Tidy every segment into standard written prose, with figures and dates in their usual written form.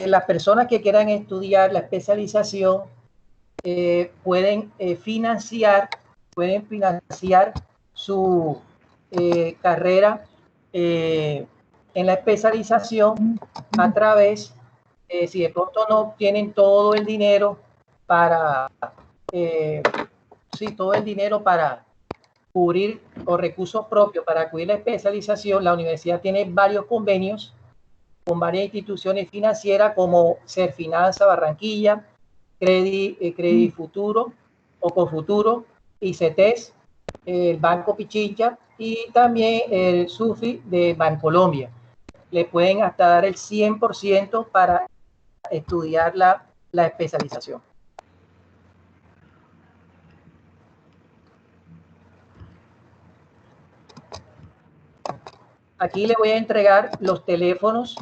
las personas que quieran estudiar la especialización pueden financiar su carrera en la especialización a través, si de pronto no tienen todo el dinero para, todo el dinero para cubrir o recursos propios para cubrir la especialización, la universidad tiene varios convenios con varias instituciones financieras como Serfinanza Barranquilla, Credit Futuro o Cofuturo, ICETES, el Banco Pichincha y también el SUFI de Bancolombia. Le pueden hasta dar el 100% para estudiar la especialización. Aquí le voy a entregar los teléfonos.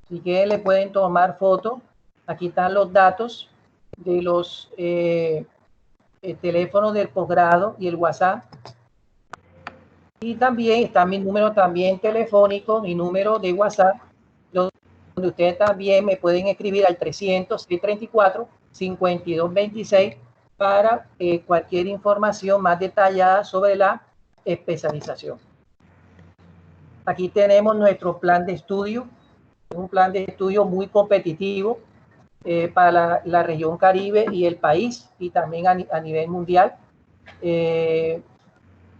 Si quieren le pueden tomar foto. Aquí están los datos de los teléfonos del posgrado y el WhatsApp. Y también está mi número también telefónico, mi número de WhatsApp, donde ustedes también me pueden escribir al 300-634-5226 para cualquier información más detallada sobre la especialización. Aquí tenemos nuestro plan de estudio, un plan de estudio muy competitivo para la región Caribe y el país y también a nivel mundial.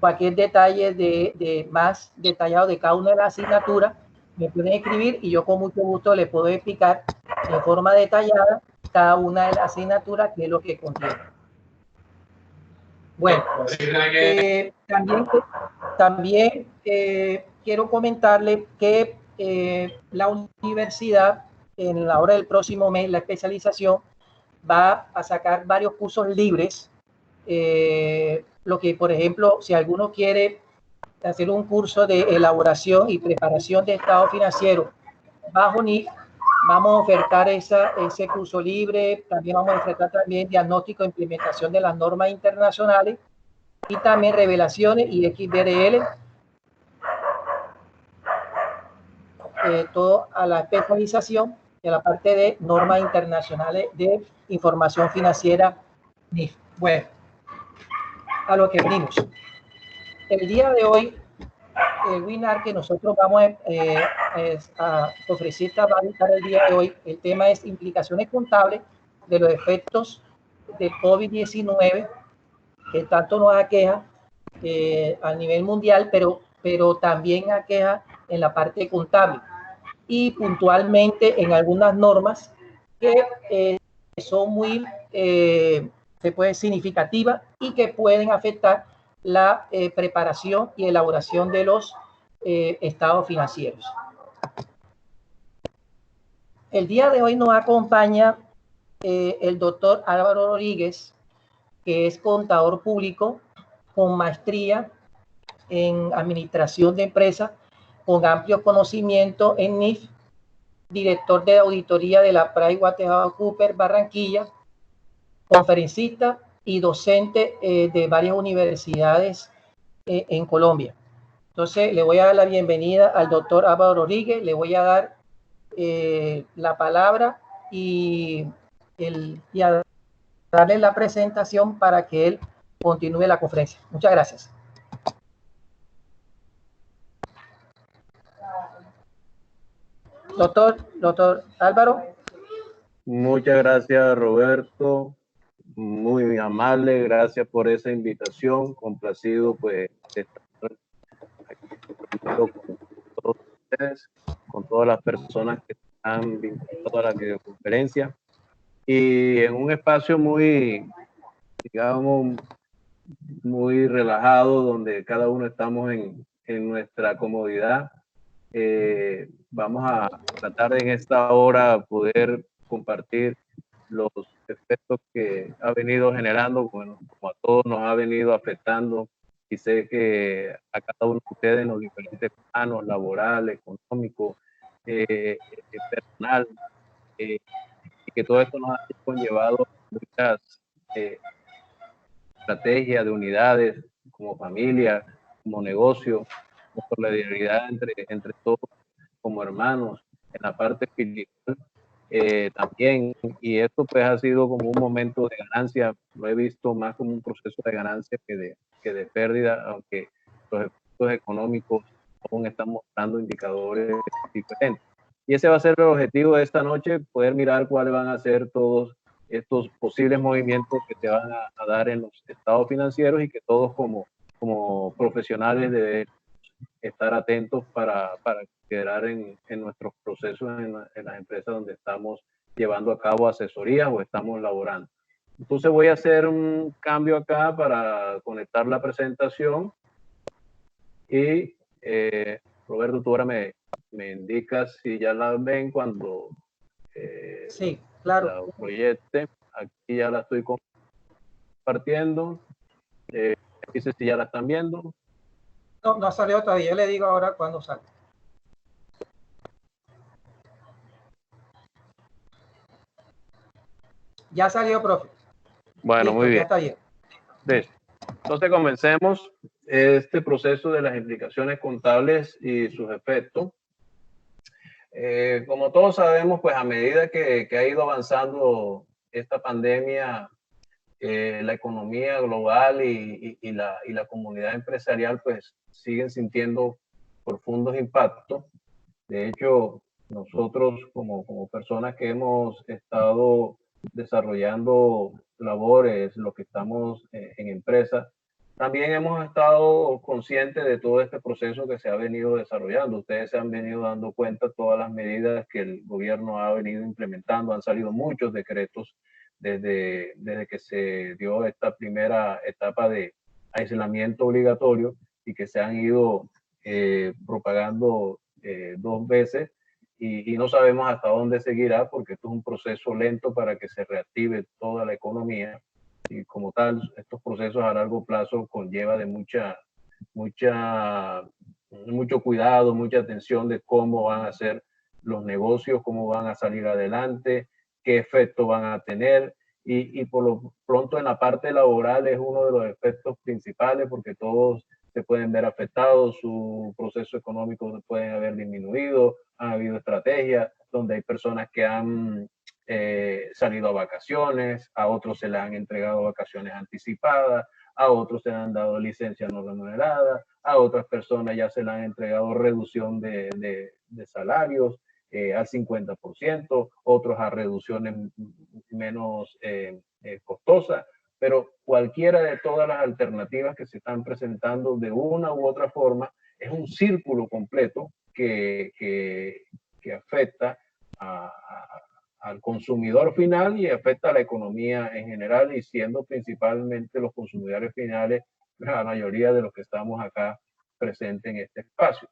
Cualquier detalle de más detallado de cada una de las asignaturas me pueden escribir y yo con mucho gusto les puedo explicar en forma detallada cada una de las asignaturas que es lo que contiene. Bueno, también quiero comentarle que la universidad en la hora del próximo mes, la especialización, va a sacar varios cursos libres. Lo que, por ejemplo, si alguno quiere hacer un curso de elaboración y preparación de estado financiero bajo NIF, vamos a ofertar ese curso libre. También vamos a ofertar también diagnóstico e implementación de las normas internacionales y también revelaciones y XBRL. Todo a la especialización de la parte de normas internacionales de información financiera NIF. Bueno, a lo que venimos. El día de hoy, el webinar que nosotros vamos a ofrecer para el día de hoy, el tema es implicaciones contables de los efectos del COVID-19, que tanto nos aqueja a nivel mundial, pero también aqueja en la parte contable y puntualmente en algunas normas que son muy, se puede significativas y que pueden afectar la preparación y elaboración de los estados financieros. El día de hoy nos acompaña el doctor Álvaro Rodríguez, que es contador público con maestría en administración de empresas, con amplio conocimiento en NIF, director de auditoría de la PricewaterhouseCoopers Barranquilla, conferencista y docente de varias universidades en Colombia. Entonces, le voy a dar la bienvenida al doctor Álvaro Rodríguez, le voy a dar la palabra y a darle la presentación para que él continúe la conferencia. Muchas gracias. Doctor Álvaro. Muchas gracias, Roberto. Muy amable, gracias por esa invitación. Complacido, pues, de estar aquí con todos ustedes, con todas las personas que están vinculadas a la videoconferencia. Y en un espacio muy, digamos, muy relajado, donde cada uno estamos en nuestra comodidad. Vamos a tratar en esta hora poder compartir los efectos que ha venido generando, bueno, como a todos nos ha venido afectando, y sé que a cada uno de ustedes en los diferentes planos, laboral, económico, personal, y que todo esto nos ha conllevado muchas estrategias de unidades como familia, como negocio, como solidaridad entre todos como hermanos en la parte espiritual. también, y esto pues ha sido como un momento de ganancia, lo he visto más como un proceso de ganancia que de pérdida, aunque los efectos económicos aún están mostrando indicadores diferentes. Y ese va a ser el objetivo de esta noche, poder mirar cuáles van a ser todos estos posibles movimientos que se van a dar en los estados financieros y que todos como profesionales deben estar atentos para quedar en nuestros procesos en las empresas donde estamos llevando a cabo asesorías o estamos laborando. Entonces voy a hacer un cambio acá para conectar la presentación y Roberto, tú ahora me indicas si ya la ven cuando sí, claro. la proyecte. Aquí ya la estoy compartiendo. Dice si ya la están viendo. No, no ha salido todavía. Yo le digo ahora cuándo sale. Ya salió, profe. Bueno, listo, muy bien. Ya está bien. Listo. Entonces comencemos este proceso de las implicaciones contables y sus efectos. Como todos sabemos, pues a medida que ha ido avanzando esta pandemia, la economía global y la comunidad empresarial pues siguen sintiendo profundos impactos. De hecho, nosotros como personas que hemos estado desarrollando labores, lo que estamos en empresas, también hemos estado conscientes de todo este proceso que se ha venido desarrollando. Ustedes se han venido dando cuenta de todas las medidas que el gobierno ha venido implementando. Han salido muchos decretos desde que se dio esta primera etapa de aislamiento obligatorio y que se han ido propagando 2 veces y no sabemos hasta dónde seguirá porque esto es un proceso lento para que se reactive toda la economía y como tal estos procesos a largo plazo conlleva de mucho cuidado, mucha atención de cómo van a ser los negocios, cómo van a salir adelante, qué efectos van a tener y por lo pronto en la parte laboral es uno de los efectos principales porque todos se pueden ver afectados, su proceso económico se pueden haber disminuido, han habido estrategias donde hay personas que han salido a vacaciones, a otros se les han entregado vacaciones anticipadas, a otros se les han dado licencia no remunerada, a otras personas ya se les han entregado reducción de salarios al 50%, otros a reducciones menos costosas, pero cualquiera de todas las alternativas que se están presentando de una u otra forma es un círculo completo que afecta al consumidor final y afecta a la economía en general y siendo principalmente los consumidores finales la mayoría de los que estamos acá presentes en este espacio.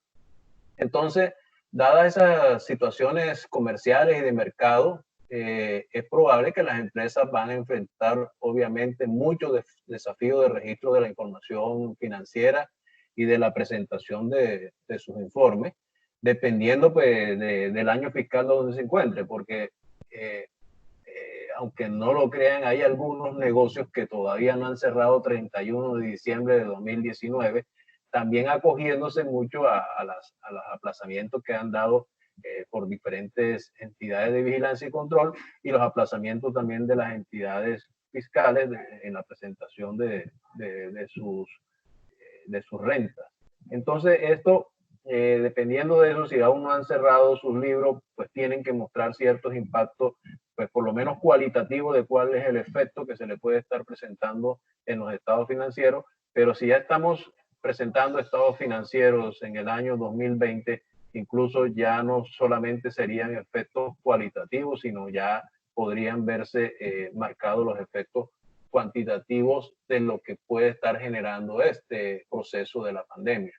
Entonces, dadas esas situaciones comerciales y de mercado, es probable que las empresas van a enfrentar obviamente muchos desafíos de registro de la información financiera y de la presentación de sus informes, dependiendo pues, del año fiscal donde se encuentre, porque aunque no lo crean, hay algunos negocios que todavía no han cerrado 31 de diciembre de 2019, también acogiéndose mucho a los aplazamientos que han dado por diferentes entidades de vigilancia y control y los aplazamientos también de las entidades fiscales en la presentación de sus rentas. Entonces, esto, dependiendo de eso, si aún no han cerrado sus libros, pues tienen que mostrar ciertos impactos, pues por lo menos cualitativos de cuál es el efecto que se le puede estar presentando en los estados financieros. Pero si ya estamos presentando estados financieros en el año 2020, incluso ya no solamente serían efectos cualitativos, sino ya podrían verse marcados los efectos cuantitativos de lo que puede estar generando este proceso de la pandemia.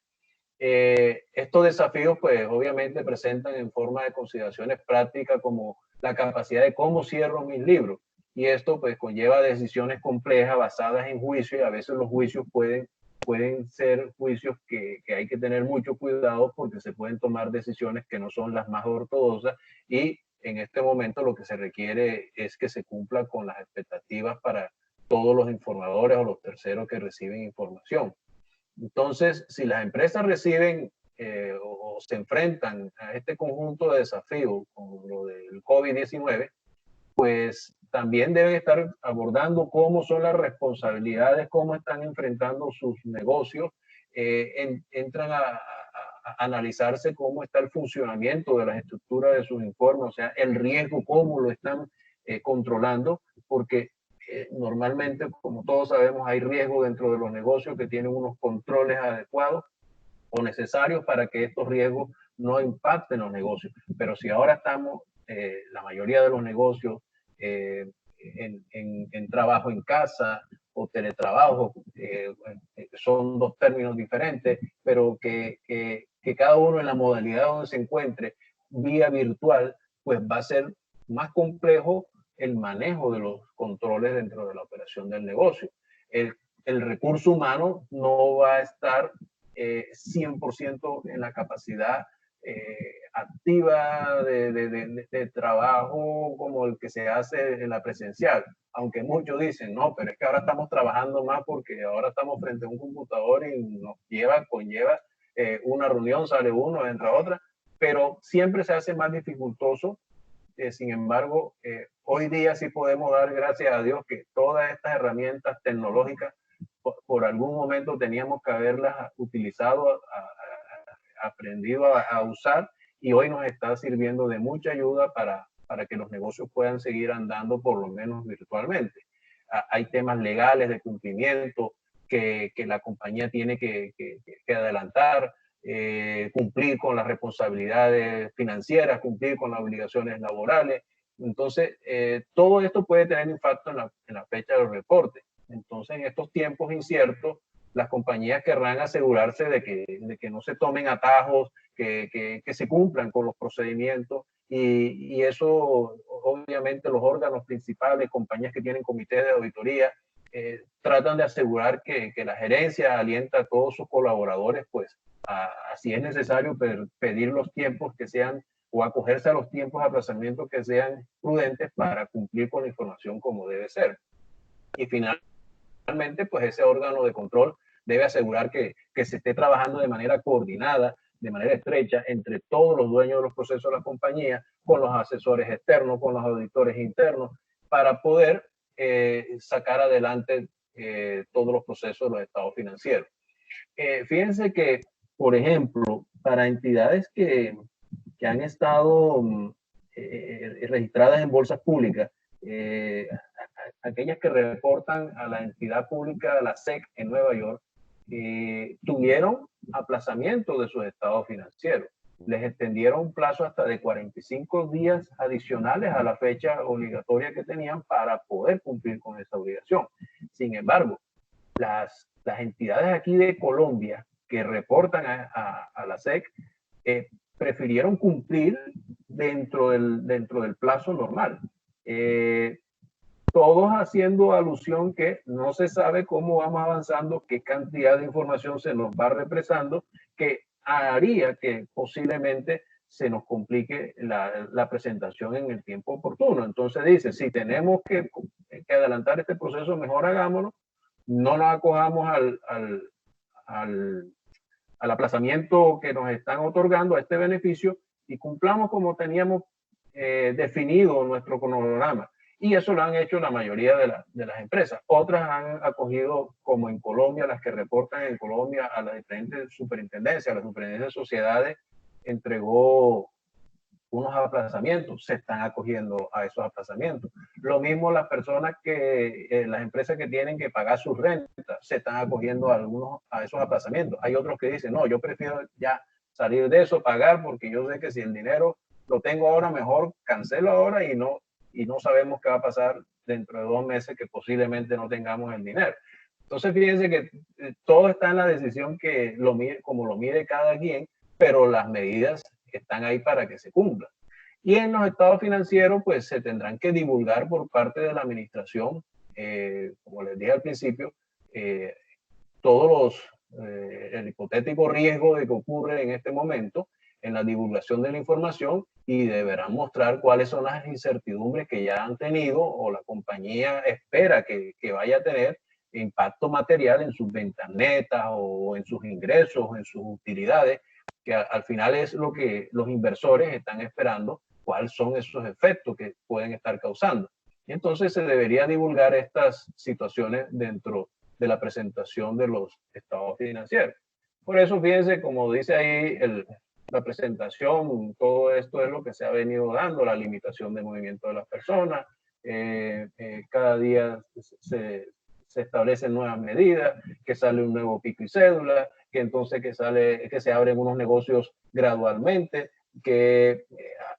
Estos desafíos, pues obviamente presentan en forma de consideraciones prácticas como la capacidad de cómo cierro mis libros. Y esto pues conlleva decisiones complejas basadas en juicio y a veces los juicios pueden ser juicios que hay que tener mucho cuidado porque se pueden tomar decisiones que no son las más ortodoxas y en este momento lo que se requiere es que se cumpla con las expectativas para todos los informadores o los terceros que reciben información. Entonces, si las empresas reciben o se enfrentan a este conjunto de desafíos con lo del COVID-19, pues también deben estar abordando cómo son las responsabilidades, cómo están enfrentando sus negocios, entran a analizarse cómo está el funcionamiento de las estructuras de sus informes, o sea, el riesgo, cómo lo están controlando, porque normalmente, como todos sabemos, hay riesgo dentro de los negocios que tienen unos controles adecuados o necesarios para que estos riesgos no impacten los negocios. Pero si ahora estamos, la mayoría de los negocios, en trabajo en casa o teletrabajo, son dos términos diferentes, pero que cada uno en la modalidad donde se encuentre, vía virtual, pues va a ser más complejo el manejo de los controles dentro de la operación del negocio. El recurso humano no va a estar 100% en la capacidad activa de trabajo como el que se hace en la presencial. Aunque muchos dicen, no, pero es que ahora estamos trabajando más porque ahora estamos frente a un computador y nos conlleva una reunión, sale uno, entra otra, pero siempre se hace más dificultoso. Sin embargo, hoy día sí podemos dar gracias a Dios que todas estas herramientas tecnológicas por algún momento teníamos que haberlas utilizado, aprendido a usar, y hoy nos está sirviendo de mucha ayuda para que los negocios puedan seguir andando por lo menos virtualmente. Hay temas legales de cumplimiento que la compañía tiene que adelantar, cumplir con las responsabilidades financieras, cumplir con las obligaciones laborales. Entonces, todo esto puede tener impacto en la fecha de los reportes. Entonces, en estos tiempos inciertos, las compañías querrán asegurarse de que no se tomen atajos, que se cumplan con los procedimientos, y eso obviamente los órganos principales, compañías que tienen comités de auditoría, tratan de asegurar que la gerencia alienta a todos sus colaboradores, pues, si es necesario, pedir los tiempos que sean o acogerse a los tiempos de aplazamiento que sean prudentes para cumplir con la información como debe ser. Y finalmente, pues ese órgano de control debe asegurar que se esté trabajando de manera coordinada, de manera estrecha, entre todos los dueños de los procesos de la compañía, con los asesores externos, con los auditores internos, para poder sacar adelante todos los procesos de los estados financieros. Fíjense que, por ejemplo, para entidades que han estado registradas en bolsas públicas, aquellas que reportan a la entidad pública, la SEC en Nueva York, tuvieron aplazamiento de sus estados financieros. Les extendieron un plazo hasta de 45 días adicionales a la fecha obligatoria que tenían para poder cumplir con esa obligación. Sin embargo, las entidades aquí de Colombia que reportan a la SEC prefirieron cumplir dentro del plazo normal. Todos haciendo alusión que no se sabe cómo vamos avanzando, qué cantidad de información se nos va represando, que haría que posiblemente se nos complique la presentación en el tiempo oportuno. Entonces dice, si tenemos que adelantar este proceso, mejor hagámoslo, no nos acojamos al aplazamiento que nos están otorgando, a este beneficio, y cumplamos como teníamos definido nuestro cronograma. Y eso lo han hecho la mayoría de las empresas. Otras han acogido, como en Colombia, las que reportan en Colombia a las diferentes superintendencias, a las superintendencias de sociedades, entregó unos aplazamientos, se están acogiendo a esos aplazamientos. Lo mismo las personas las empresas que tienen que pagar sus rentas, se están acogiendo a esos aplazamientos. Hay otros que dicen, no, yo prefiero ya salir de eso, pagar, porque yo sé que si el dinero lo tengo ahora, mejor cancelo ahora y no sabemos qué va a pasar dentro de 2 meses que posiblemente no tengamos el dinero. Entonces, fíjense que todo está en la decisión como lo mide cada quien, pero las medidas están ahí para que se cumplan. Y en los estados financieros, pues se tendrán que divulgar por parte de la administración, como les dije al principio, todos el hipotético riesgo de que ocurre en este momento en la divulgación de la información, y deberán mostrar cuáles son las incertidumbres que ya han tenido o la compañía espera que vaya a tener impacto material en sus ventas netas o en sus ingresos, en sus utilidades, que al final es lo que los inversores están esperando, cuáles son esos efectos que pueden estar causando. Y entonces se debería divulgar estas situaciones dentro de la presentación de los estados financieros. Por eso, fíjense, como dice ahí la presentación, todo esto es lo que se ha venido dando, la limitación de movimiento de las personas. Cada día se establecen nuevas medidas, que sale un nuevo pico y cédula, que entonces que se abren unos negocios gradualmente, que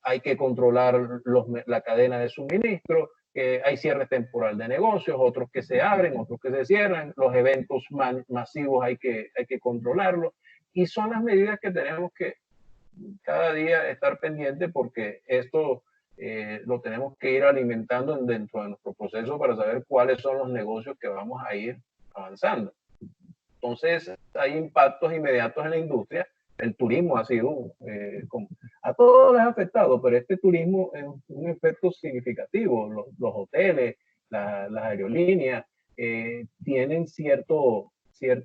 hay que controlar la cadena de suministro, que hay cierre temporal de negocios, otros que se abren, otros que se cierran, los eventos masivos hay que controlarlos, y son las medidas que tenemos que cada día estar pendientes, porque esto lo tenemos que ir alimentando dentro de nuestro proceso para saber cuáles son los negocios que vamos a ir avanzando. Entonces, hay impactos inmediatos en la industria. El turismo ha sido, a todos les ha afectado, pero este turismo es un efecto significativo. Los hoteles, las aerolíneas tienen cierto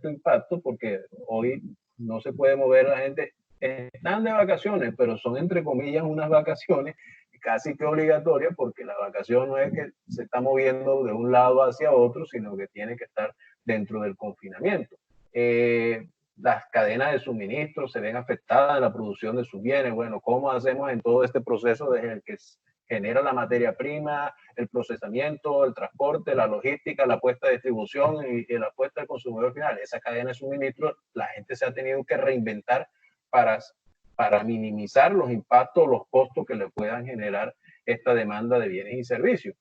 impacto, porque hoy no se puede mover la gente. Están de vacaciones, pero son entre comillas unas vacaciones casi que obligatorias, porque la vacación no es que se está moviendo de un lado hacia otro, sino que tiene que estar dentro del confinamiento. Las cadenas de suministro se ven afectadas en la producción de sus bienes. Bueno, ¿cómo hacemos en todo este proceso desde el que genera la materia prima, el procesamiento, el transporte, la logística, la puesta de distribución y la puesta del consumidor final? Esa cadena de suministro, la gente se ha tenido que reinventar para minimizar los impactos, los costos que le puedan generar esta demanda de bienes y servicios.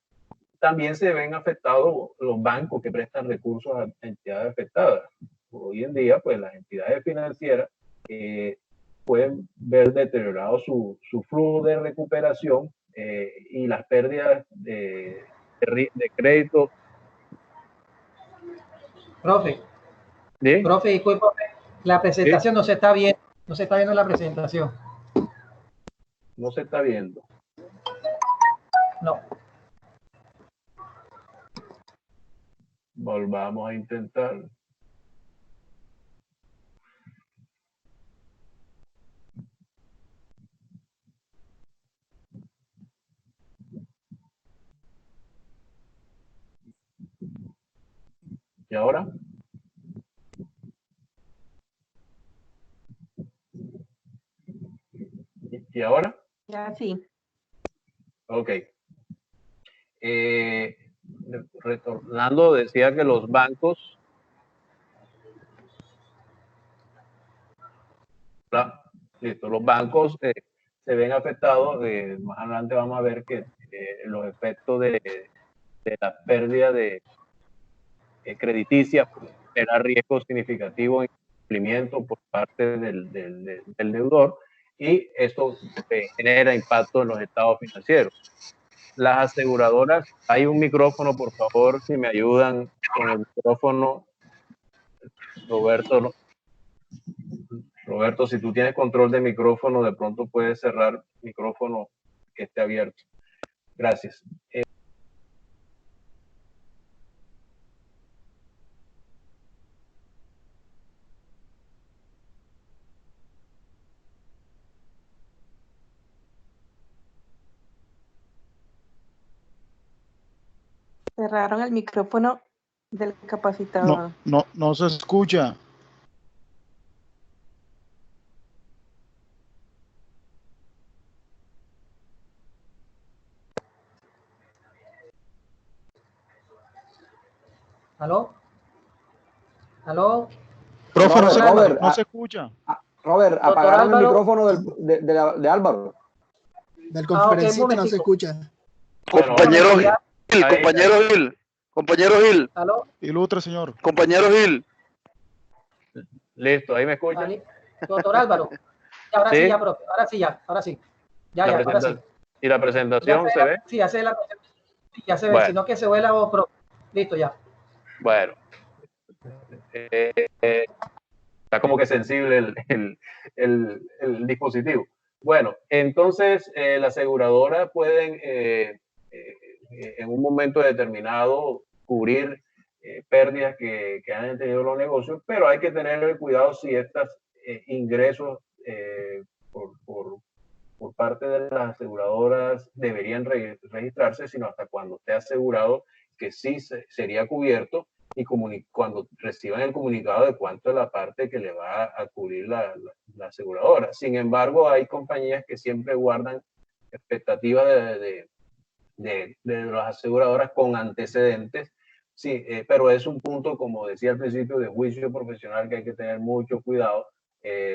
También se ven afectados los bancos que prestan recursos a entidades afectadas. Hoy en día, pues las entidades financieras pueden ver deteriorado su flujo de recuperación y las pérdidas de crédito. Profe, ¿Sí? Profe, disculpe, la presentación no se está viendo, no se está viendo la presentación. No se está viendo. No. Volvamos a intentar. ¿Y ahora? ¿Y ahora? Ya sí. Ok. Retornando, decía que los bancos, listo, los bancos se ven afectados. Más adelante vamos a ver que los efectos de la pérdida de crediticia genera riesgos significativos en cumplimiento por parte del deudor, y esto genera impacto en los estados financieros. Las aseguradoras, hay un micrófono, por favor, si me ayudan con el micrófono. Roberto, si tú tienes control de micrófono, de pronto puedes cerrar el micrófono que esté abierto. Gracias. Cerraron el micrófono del capacitador. No se escucha. ¿Aló? ¿Aló? Profe, Robert, no se escucha. Robert, apagaron el micrófono de Álvaro. Del conferencista okay, no se escucha. Compañero Gil, compañero Gil. ¿Aló? Ilustre, señor. Compañero Gil. Listo, ahí me escucha. Vale. Doctor Álvaro. Ahora sí, ya, profe. Ahora sí. Ahora sí. ¿Y la presentación se ve? Sí, ya se ve la presentación. Ya se ve, Bueno. sino que se ve la voz, profe. Listo, ya. Bueno. Está como que sensible el dispositivo. Bueno, entonces la aseguradora pueden en un momento determinado cubrir pérdidas que han tenido los negocios, pero hay que tener el cuidado si estos ingresos por parte de las aseguradoras deberían registrarse, sino hasta cuando esté asegurado que sí sería cubierto y cuando reciban el comunicado de cuánto es la parte que le va a cubrir la aseguradora. Sin embargo, hay compañías que siempre guardan expectativas de las aseguradoras con antecedentes. Sí, pero es un punto, como decía al principio, de juicio profesional que hay que tener mucho cuidado,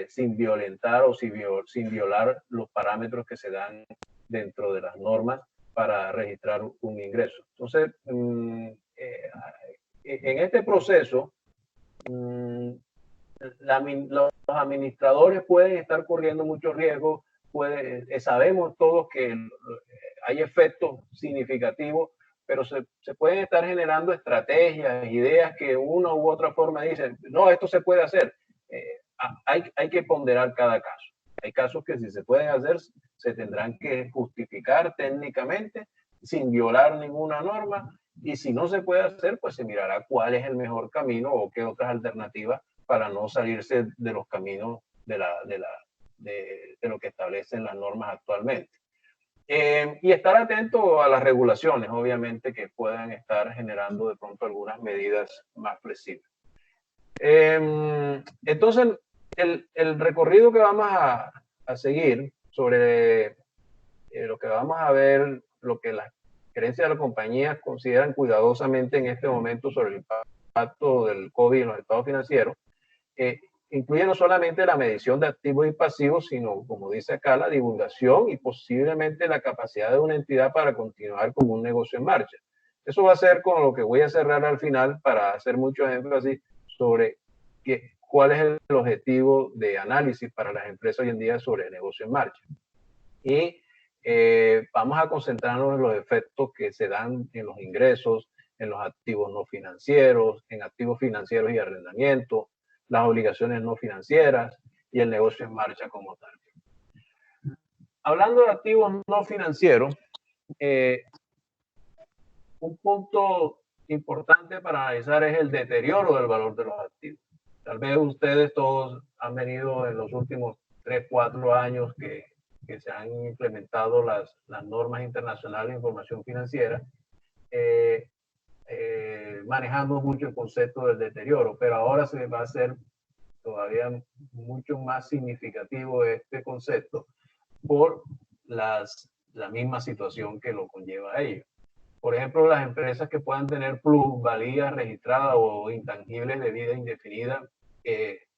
sin violentar o sin violar los parámetros que se dan dentro de las normas para registrar un ingreso. Entonces, en este proceso, los administradores pueden estar corriendo muchos riesgos. Sabemos todos que hay efectos significativos, pero se pueden estar generando estrategias, ideas que una u otra forma dicen, no, esto se puede hacer. Hay que ponderar cada caso. Hay casos que si se pueden hacer, se tendrán que justificar técnicamente sin violar ninguna norma, y si no se puede hacer, pues se mirará cuál es el mejor camino o qué otras alternativas para no salirse de los caminos de lo que establecen las normas actualmente. Y estar atento a las regulaciones, obviamente, que puedan estar generando de pronto algunas medidas más flexibles. Entonces, el recorrido que vamos a seguir sobre lo que vamos a ver, lo que las gerencias de la compañía consideran cuidadosamente en este momento sobre el impacto del COVID en los estados financieros, incluye no solamente la medición de activos y pasivos, sino, como dice acá, la divulgación y posiblemente la capacidad de una entidad para continuar como un negocio en marcha. Eso va a ser con lo que voy a cerrar al final para hacer mucho énfasis sobre cuál es el objetivo de análisis para las empresas hoy en día sobre el negocio en marcha. Y vamos a concentrarnos en los efectos que se dan en los ingresos, en los activos no financieros, en activos financieros y arrendamiento, las obligaciones no financieras y el negocio en marcha como tal. Hablando de activos no financieros, un punto importante para analizar es el deterioro del valor de los activos. Tal vez ustedes todos han venido en los últimos 3, 4 años que se han implementado las normas internacionales de información financiera, manejando mucho el concepto del deterioro, pero ahora se va a hacer todavía mucho más significativo este concepto por la misma situación que lo conlleva a ello. Por ejemplo, las empresas que puedan tener plusvalías registradas o intangibles de vida indefinida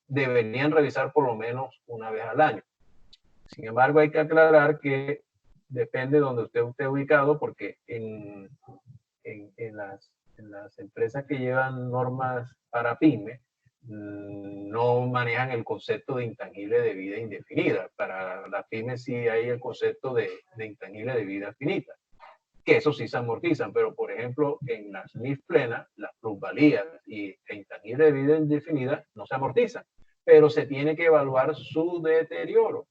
deberían revisar por lo menos una vez al año. Sin embargo, hay que aclarar que depende de donde usted esté ubicado, porque en las empresas que llevan normas para pyme, no manejan el concepto de intangible de vida indefinida. Para la pyme sí hay el concepto de intangible de vida finita, que eso sí se amortizan, pero por ejemplo en las NIF plenas, las plusvalías e intangible de vida indefinida no se amortizan, pero se tiene que evaluar su deterioro.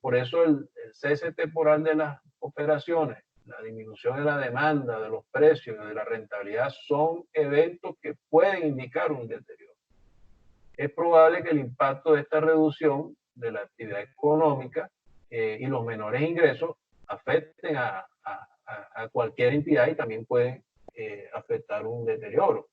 Por eso el cese temporal de las operaciones, la disminución de la demanda, de los precios, de la rentabilidad, son eventos que pueden indicar un deterioro. Es probable que el impacto de esta reducción de la actividad económica y los menores ingresos afecten a cualquier entidad y también pueden afectar un deterioro.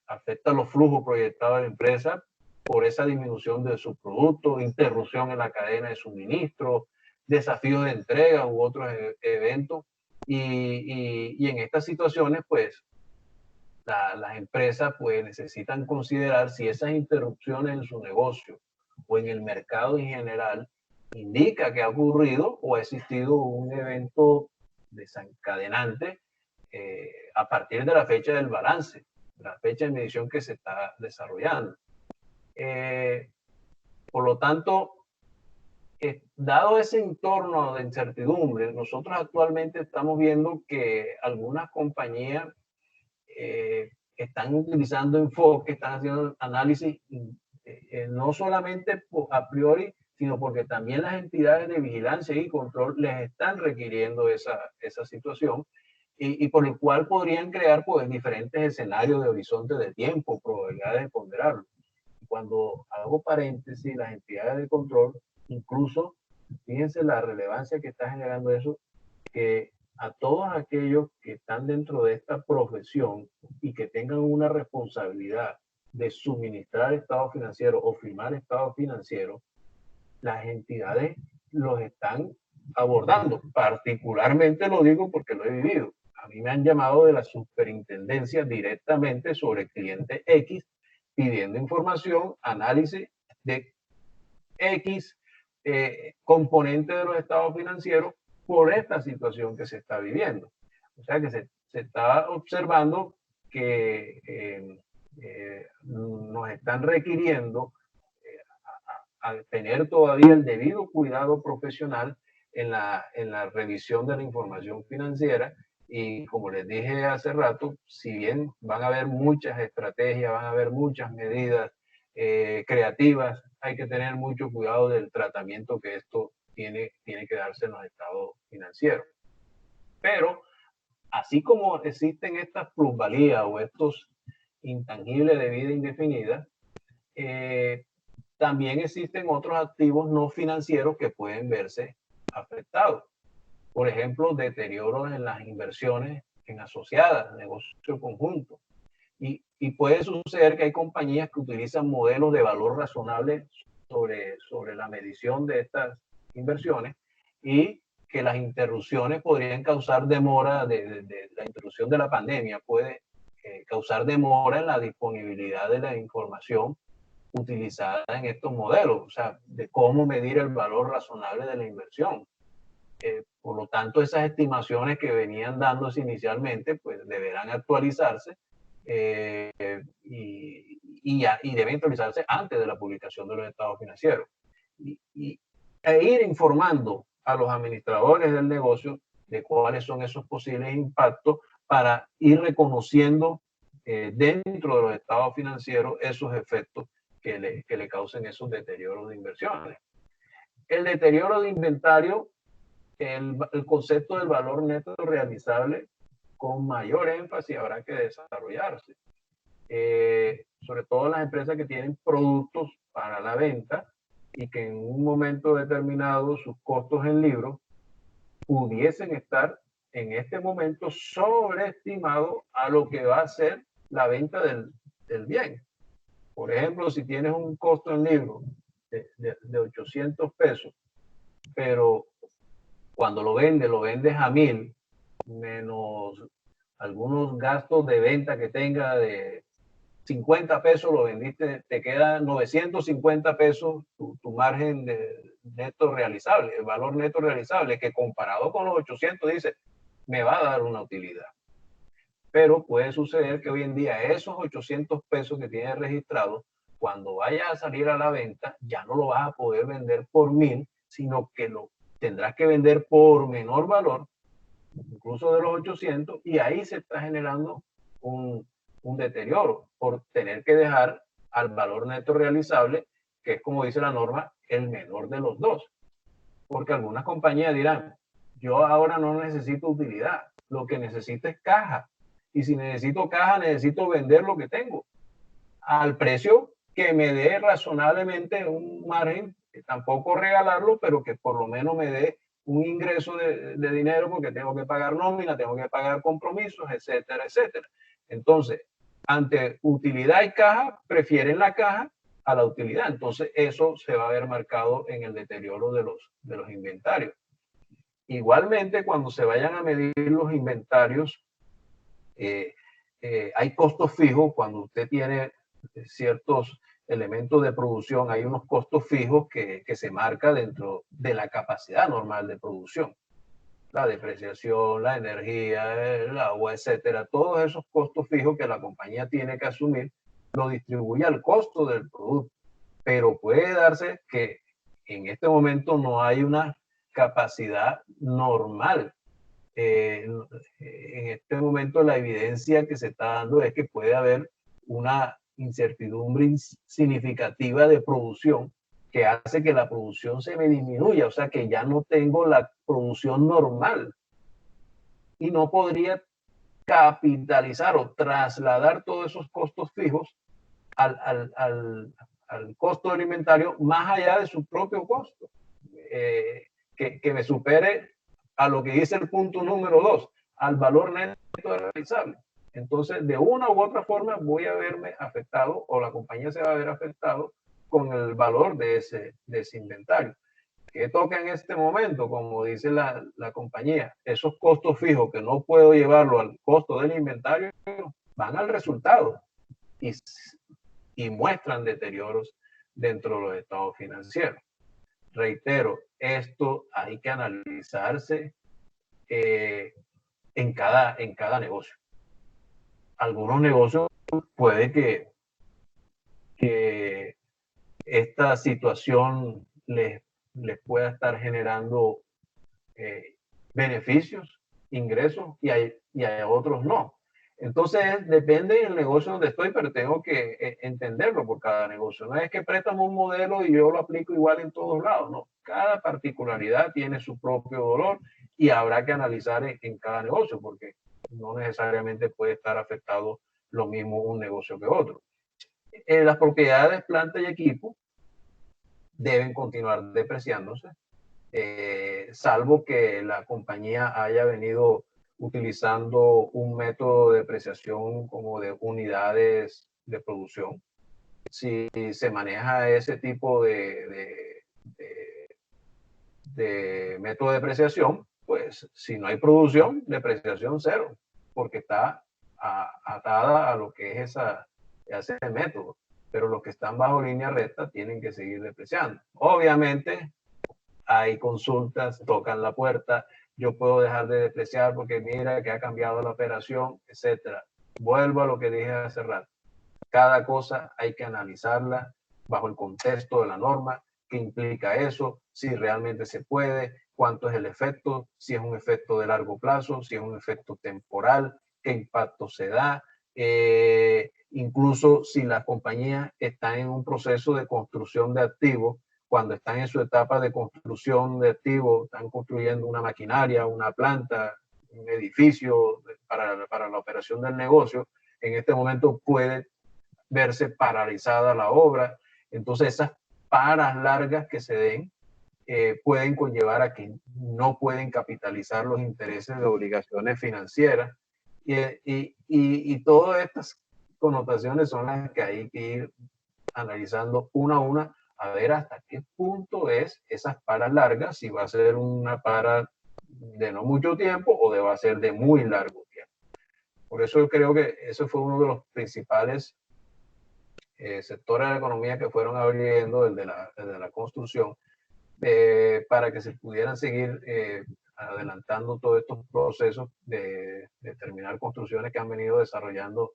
Afecta los flujos proyectados de la empresa por esa disminución de sus productos, interrupción en la cadena de suministro, desafíos de entrega u otros eventos. Y en estas situaciones, pues, las empresas pues, necesitan considerar si esas interrupciones en su negocio o en el mercado en general indica que ha ocurrido o ha existido un evento desencadenante a partir de la fecha del balance, la fecha de medición que se está desarrollando. Por lo tanto, dado ese entorno de incertidumbre, nosotros actualmente estamos viendo que algunas compañías están utilizando enfoques, están haciendo análisis no solamente a priori, sino porque también las entidades de vigilancia y control les están requiriendo esa situación y por el cual podrían crear pues, diferentes escenarios de horizonte de tiempo, probabilidades de ponderarlo. cuando hago paréntesis, las entidades de control, incluso, fíjense la relevancia que está generando eso, que a todos aquellos que están dentro de esta profesión y que tengan una responsabilidad de suministrar estado financiero o firmar estado financiero, las entidades los están abordando. Particularmente lo digo porque lo he vivido. A mí me han llamado de la superintendencia directamente sobre el cliente X pidiendo información, análisis de X componente de los estados financieros por esta situación que se está viviendo. O sea que se está observando que nos están requiriendo a tener todavía el debido cuidado profesional en la revisión de la información financiera. Y como les dije hace rato, si bien van a haber muchas estrategias, van a haber muchas medidas creativas, hay que tener mucho cuidado del tratamiento que esto tiene que darse en los estados financieros. Pero así como existen estas plusvalías o estos intangibles de vida indefinida, también existen otros activos no financieros que pueden verse afectados. Por ejemplo, deterioros en las inversiones en asociadas, negocio conjunto. Y puede suceder que hay compañías que utilizan modelos de valor razonable sobre la medición de estas inversiones y que las interrupciones podrían causar demora de la interrupción de la pandemia, puede causar demora en la disponibilidad de la información utilizada en estos modelos, o sea, de cómo medir el valor razonable de la inversión. Por lo tanto, esas estimaciones que venían dándose inicialmente, pues deberán actualizarse y deben actualizarse antes de la publicación de los estados financieros. E ir informando a los administradores del negocio de cuáles son esos posibles impactos para ir reconociendo dentro de los estados financieros esos efectos que le causen esos deterioros de inversiones. El deterioro de inventario, el concepto del valor neto realizable con mayor énfasis habrá que desarrollarse. Sobre todo las empresas que tienen productos para la venta y que en un momento determinado sus costos en libros pudiesen estar en este momento sobreestimados a lo que va a ser la venta del bien. Por ejemplo, si tienes un costo en libros de 800 pesos, pero cuando lo vendes a 1000, menos algunos gastos de venta que tenga de 50 pesos, lo vendiste, te quedan 950 pesos tu margen de neto realizable, el valor neto realizable, que comparado con los 800 dice, me va a dar una utilidad. Pero puede suceder que hoy en día esos 800 pesos que tienes registrados, cuando vayas a salir a la venta, ya no lo vas a poder vender por 1000, sino que lo tendrás que vender por menor valor, incluso de los 800, y ahí se está generando un deterioro por tener que dejar al valor neto realizable, que es como dice la norma, el menor de los dos. Porque algunas compañías dirán, yo ahora no necesito utilidad, lo que necesito es caja. Y si necesito caja, necesito vender lo que tengo al precio que me dé razonablemente un margen, que tampoco regalarlo, pero que por lo menos me dé un ingreso de dinero, porque tengo que pagar nómina, tengo que pagar compromisos, etcétera, etcétera. Entonces, ante utilidad y caja, prefieren la caja a la utilidad. Entonces, eso se va a ver marcado en el deterioro de los inventarios. Igualmente, cuando se vayan a medir los inventarios, hay costos fijos. Cuando usted tiene ciertos elementos de producción, hay unos costos fijos que se marca dentro de la capacidad normal de producción. La depreciación, la energía, el agua, etcétera. Todos esos costos fijos que la compañía tiene que asumir, lo distribuye al costo del producto. Pero puede darse que en este momento no hay una capacidad normal. En este momento la evidencia que se está dando es que puede haber una incertidumbre significativa de producción que hace que la producción se me disminuya, o sea que ya no tengo la producción normal y no podría capitalizar o trasladar todos esos costos fijos al costo del inventario más allá de su propio costo, que me supere a lo que dice el punto número 2, al valor neto realizable. Entonces, de una u otra forma voy a verme afectado, o la compañía se va a ver afectado con el valor de ese inventario. ¿Qué toca en este momento? Como dice la compañía, esos costos fijos que no puedo llevarlo al costo del inventario van al resultado y muestran deterioros dentro de los estados financieros. Reitero, esto hay que analizarse en cada negocio. Algunos negocios puede que esta situación les pueda estar generando beneficios, ingresos, y a otros no. Entonces, depende del negocio donde estoy, pero tengo que entenderlo por cada negocio. No es que préstame un modelo y yo lo aplico igual en todos lados, no. Cada particularidad tiene su propio dolor y habrá que analizar en cada negocio, porque no necesariamente puede estar afectado lo mismo un negocio que otro. Las propiedades, planta y equipo deben continuar depreciándose, salvo que la compañía haya venido utilizando un método de depreciación como de unidades de producción. Si se maneja ese tipo de método de depreciación, pues si no hay producción, depreciación cero, porque está atada a lo que es ese método. Pero los que están bajo línea recta tienen que seguir depreciando. Obviamente hay consultas, tocan la puerta, yo puedo dejar de depreciar porque mira que ha cambiado la operación, etcétera. Vuelvo a lo que dije hace rato. Cada cosa hay que analizarla bajo el contexto de la norma, qué implica eso, si realmente se puede, cuánto es el efecto, si es un efecto de largo plazo, si es un efecto temporal, qué impacto se da, incluso si la compañía está en un proceso de construcción de activos, cuando están en su etapa de construcción de activos, están construyendo una maquinaria, una planta, un edificio para la operación del negocio, en este momento puede verse paralizada la obra. Entonces esas paras largas que se den pueden conllevar a que no pueden capitalizar los intereses de obligaciones financieras y todas estas connotaciones son las que hay que ir analizando una a una a ver hasta qué punto es esas paras largas, si va a ser una para de no mucho tiempo o va a ser de muy largo tiempo. Por eso yo creo que eso fue uno de los principales sectores de la economía que fueron abriendo desde la construcción para que se pudieran seguir adelantando todos estos procesos de terminar construcciones que han venido desarrollando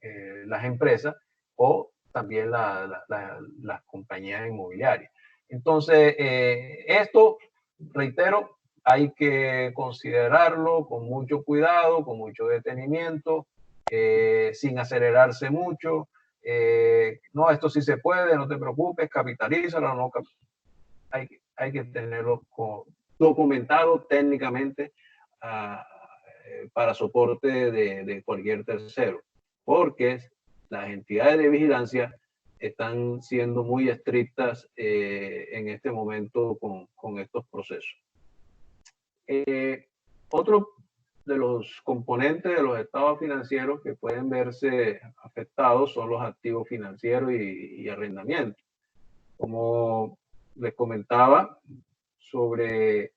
las empresas o también las compañías inmobiliarias. Entonces, esto, reitero, hay que considerarlo con mucho cuidado, con mucho detenimiento, sin acelerarse mucho. No, esto sí se puede, no te preocupes, capitalízalo. No, hay que tenerlo documentado técnicamente para soporte de cualquier tercero, porque las entidades de vigilancia están siendo muy estrictas en este momento con estos procesos. Otro de los componentes de los estados financieros que pueden verse afectados son los activos financieros y arrendamientos. Como les comentaba sobre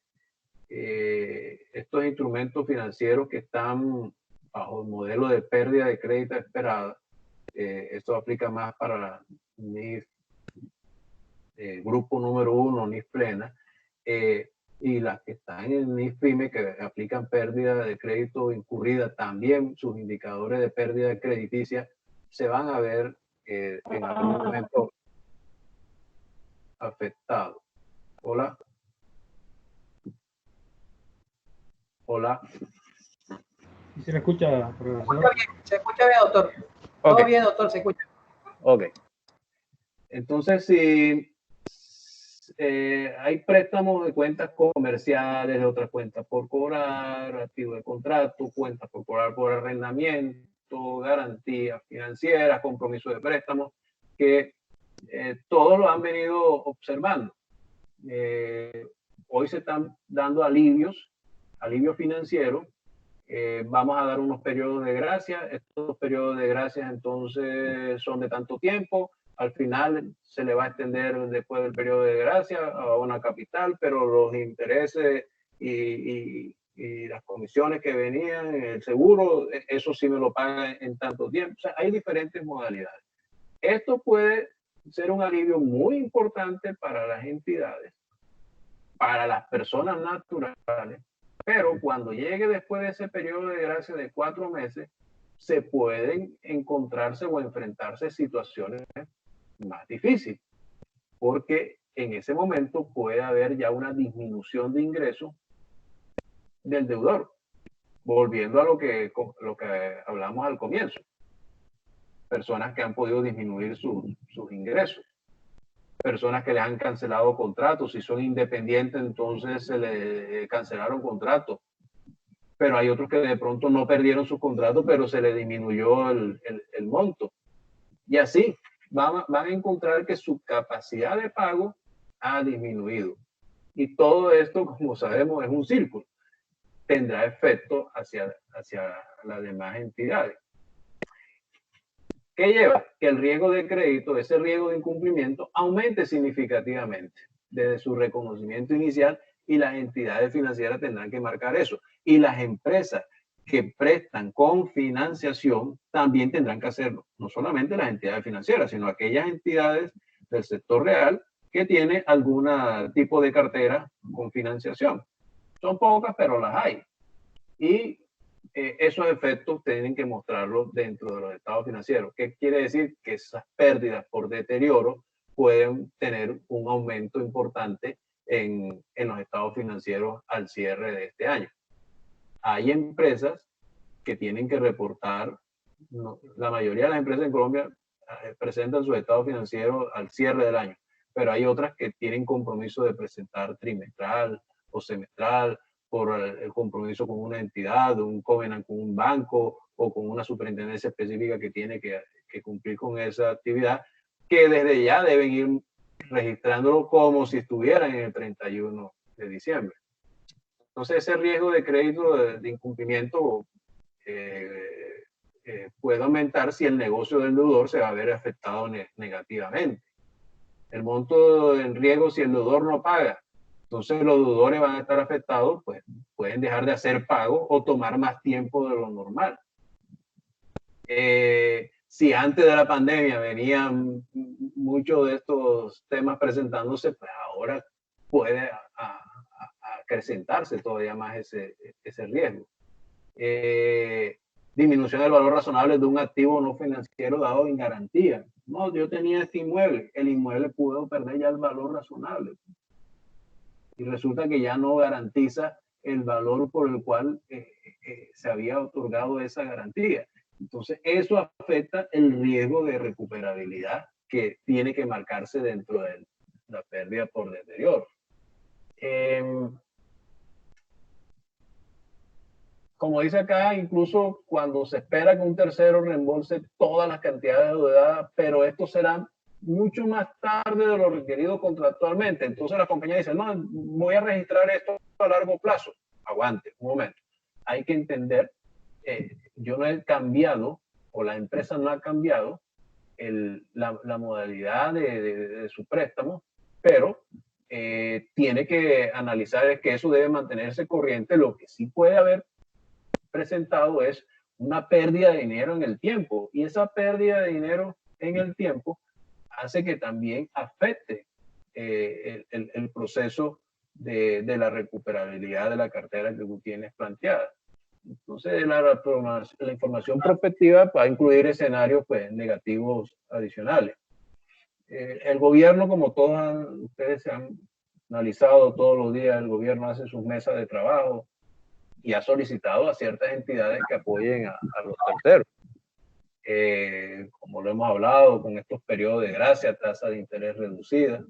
estos instrumentos financieros que están bajo el modelo de pérdida de crédito esperada, esto aplica más para la NIF grupo número 1, NIF plena, y las que están en el NIF PYME que aplican pérdida de crédito incurrida, también sus indicadores de pérdida crediticia se van a ver en algún momento afectados. Hola. Hola. ¿Se me escucha, profesor? Se escucha bien, doctor. Okay. Todo bien, doctor, se escucha. Ok. Entonces, si hay préstamos de cuentas comerciales, de otras cuentas por cobrar, activo de contrato, cuentas por cobrar por arrendamiento, garantías financieras, compromiso de préstamo, que todos lo han venido observando. Hoy se están dando alivios financieros. Vamos a dar unos periodos de gracia. Estos periodos de gracia entonces son de tanto tiempo. Al final se le va a extender después del periodo de gracia a una capital, pero los intereses y las comisiones que venían, el seguro, eso sí me lo pagan en tanto tiempo. O sea, hay diferentes modalidades. Esto puede ser un alivio muy importante para las entidades, para las personas naturales, pero cuando llegue después de ese periodo de gracia de 4 meses, se pueden encontrarse o enfrentarse a situaciones más difíciles, porque en ese momento puede haber ya una disminución de ingresos del deudor, volviendo a lo que hablamos al comienzo. Personas que han podido disminuir sus ingresos, personas que les han cancelado contratos. Si son independientes, entonces se le cancelaron contratos, pero hay otros que de pronto no perdieron sus contratos, pero se le disminuyó el monto. Y así van a encontrar que su capacidad de pago ha disminuido. Y todo esto, como sabemos, es un círculo. Tendrá efecto hacia las demás entidades. ¿Qué lleva? Que el riesgo de crédito, ese riesgo de incumplimiento, aumente significativamente desde su reconocimiento inicial, y las entidades financieras tendrán que marcar eso. Y las empresas que prestan con financiación también tendrán que hacerlo. No solamente las entidades financieras, sino aquellas entidades del sector real que tienen algún tipo de cartera con financiación. Son pocas, pero las hay. Y esos efectos tienen que mostrarlos dentro de los estados financieros. ¿Qué quiere decir? Que esas pérdidas por deterioro pueden tener un aumento importante en los estados financieros al cierre de este año. Hay empresas que tienen que reportar, la mayoría de las empresas en Colombia presentan sus estados financieros al cierre del año, pero hay otras que tienen compromiso de presentar trimestral o semestral, por el compromiso con una entidad, un covenant con un banco o con una superintendencia específica que tiene que cumplir con esa actividad, que desde ya deben ir registrándolo como si estuvieran en el 31 de diciembre. Entonces ese riesgo de crédito de incumplimiento puede aumentar si el negocio del deudor se va a ver afectado negativamente. El monto en riesgo si el deudor no paga. Entonces los deudores van a estar afectados, pues pueden dejar de hacer pago o tomar más tiempo de lo normal. Si antes de la pandemia venían muchos de estos temas presentándose, pues ahora puede acrecentarse todavía más ese riesgo. Disminución del valor razonable de un activo no financiero dado en garantía. No, yo tenía este inmueble, el inmueble pudo perder ya el valor razonable. Y resulta que ya no garantiza el valor por el cual se había otorgado esa garantía. Entonces, eso afecta el riesgo de recuperabilidad que tiene que marcarse dentro de la pérdida por deterioro. Como dice acá, incluso cuando se espera que un tercero reembolse todas las cantidades deudadas, pero esto será mucho más tarde de lo requerido contractualmente. Entonces la compañía dice, no, voy a registrar esto a largo plazo. Aguante, un momento. Hay que entender, yo no he cambiado, o la empresa no ha cambiado la modalidad de su préstamo, pero tiene que analizar que eso debe mantenerse corriente. Lo que sí puede haber presentado es una pérdida de dinero en el tiempo, y esa pérdida de dinero en el tiempo hace que también afecte el proceso de la recuperabilidad de la cartera que tú tienes planteada. Entonces, la información prospectiva va a incluir escenarios pues, negativos adicionales. El gobierno, como todos ustedes se han analizado todos los días, el gobierno hace sus mesas de trabajo y ha solicitado a ciertas entidades que apoyen a los terceros. Como lo hemos hablado, con estos periodos de gracia, tasa de interés reducida.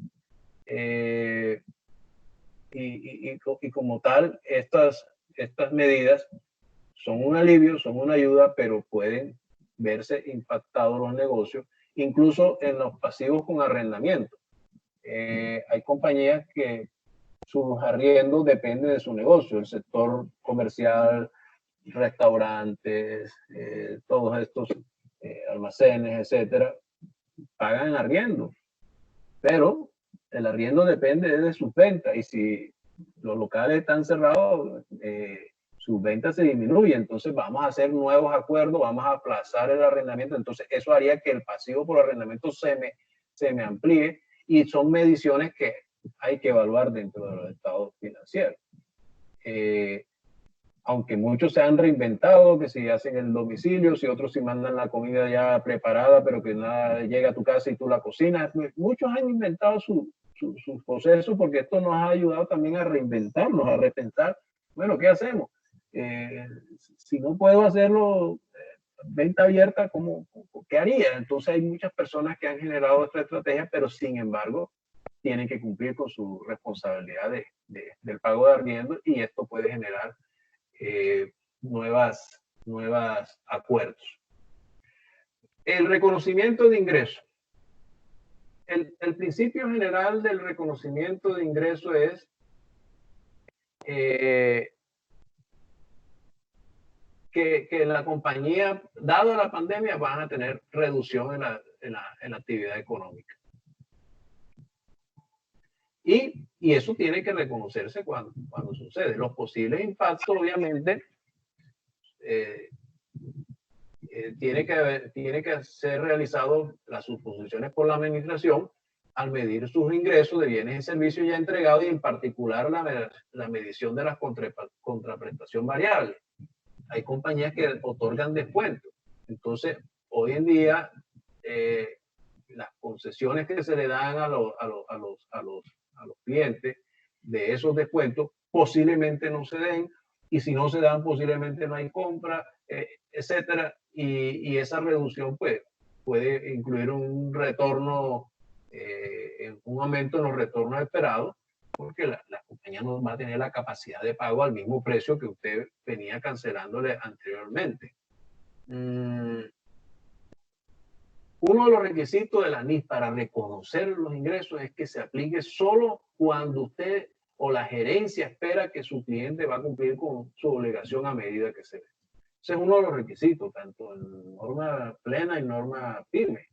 Y como tal, estas medidas son un alivio, son una ayuda, pero pueden verse impactados los negocios incluso en los pasivos con arrendamiento. Hay compañías que sus arriendos dependen de su negocio, el sector comercial, restaurantes, todos estos almacenes, etcétera, pagan arriendo, pero el arriendo depende de sus ventas, y si los locales están cerrados, sus ventas se disminuyen. Entonces vamos a hacer nuevos acuerdos, vamos a aplazar el arrendamiento. Entonces eso haría que el pasivo por arrendamiento se me amplíe, y son mediciones que hay que evaluar dentro de los estados financieros. Aunque muchos se han reinventado, que si hacen el domicilio, si otros si mandan la comida ya preparada, pero que nada llega a tu casa y tú la cocinas. Muchos han inventado su proceso, porque esto nos ha ayudado también a reinventarnos, a repensar, bueno, ¿qué hacemos? Si no puedo hacerlo venta abierta, ¿qué haría? Entonces hay muchas personas que han generado esta estrategia, pero sin embargo tienen que cumplir con su responsabilidad del pago de arriendo, y esto puede generar nuevas acuerdos. El reconocimiento de ingresos. El principio general del reconocimiento de ingresos es que la compañía, dado la pandemia, van a tener reducción en la actividad económica. Y eso tiene que reconocerse cuando sucede. Los posibles impactos, obviamente, tiene que ser realizado las suposiciones por la administración al medir sus ingresos de bienes y servicios ya entregados, y en particular la medición de las contraprestación variable. Hay compañías que otorgan descuentos. Entonces, hoy en día, las concesiones que se le dan a los clientes de esos descuentos posiblemente no se den, y si no se dan, posiblemente no hay compra, etcétera, y esa reducción pues puede incluir un retorno, un aumento en los retornos esperados, porque la compañía no va a tener la capacidad de pago al mismo precio que usted venía cancelándole anteriormente. Uno de los requisitos de la NIF para reconocer los ingresos es que se aplique solo cuando usted o la gerencia espera que su cliente va a cumplir con su obligación a medida que se ve. Ese es uno de los requisitos, tanto en norma plena y norma firme.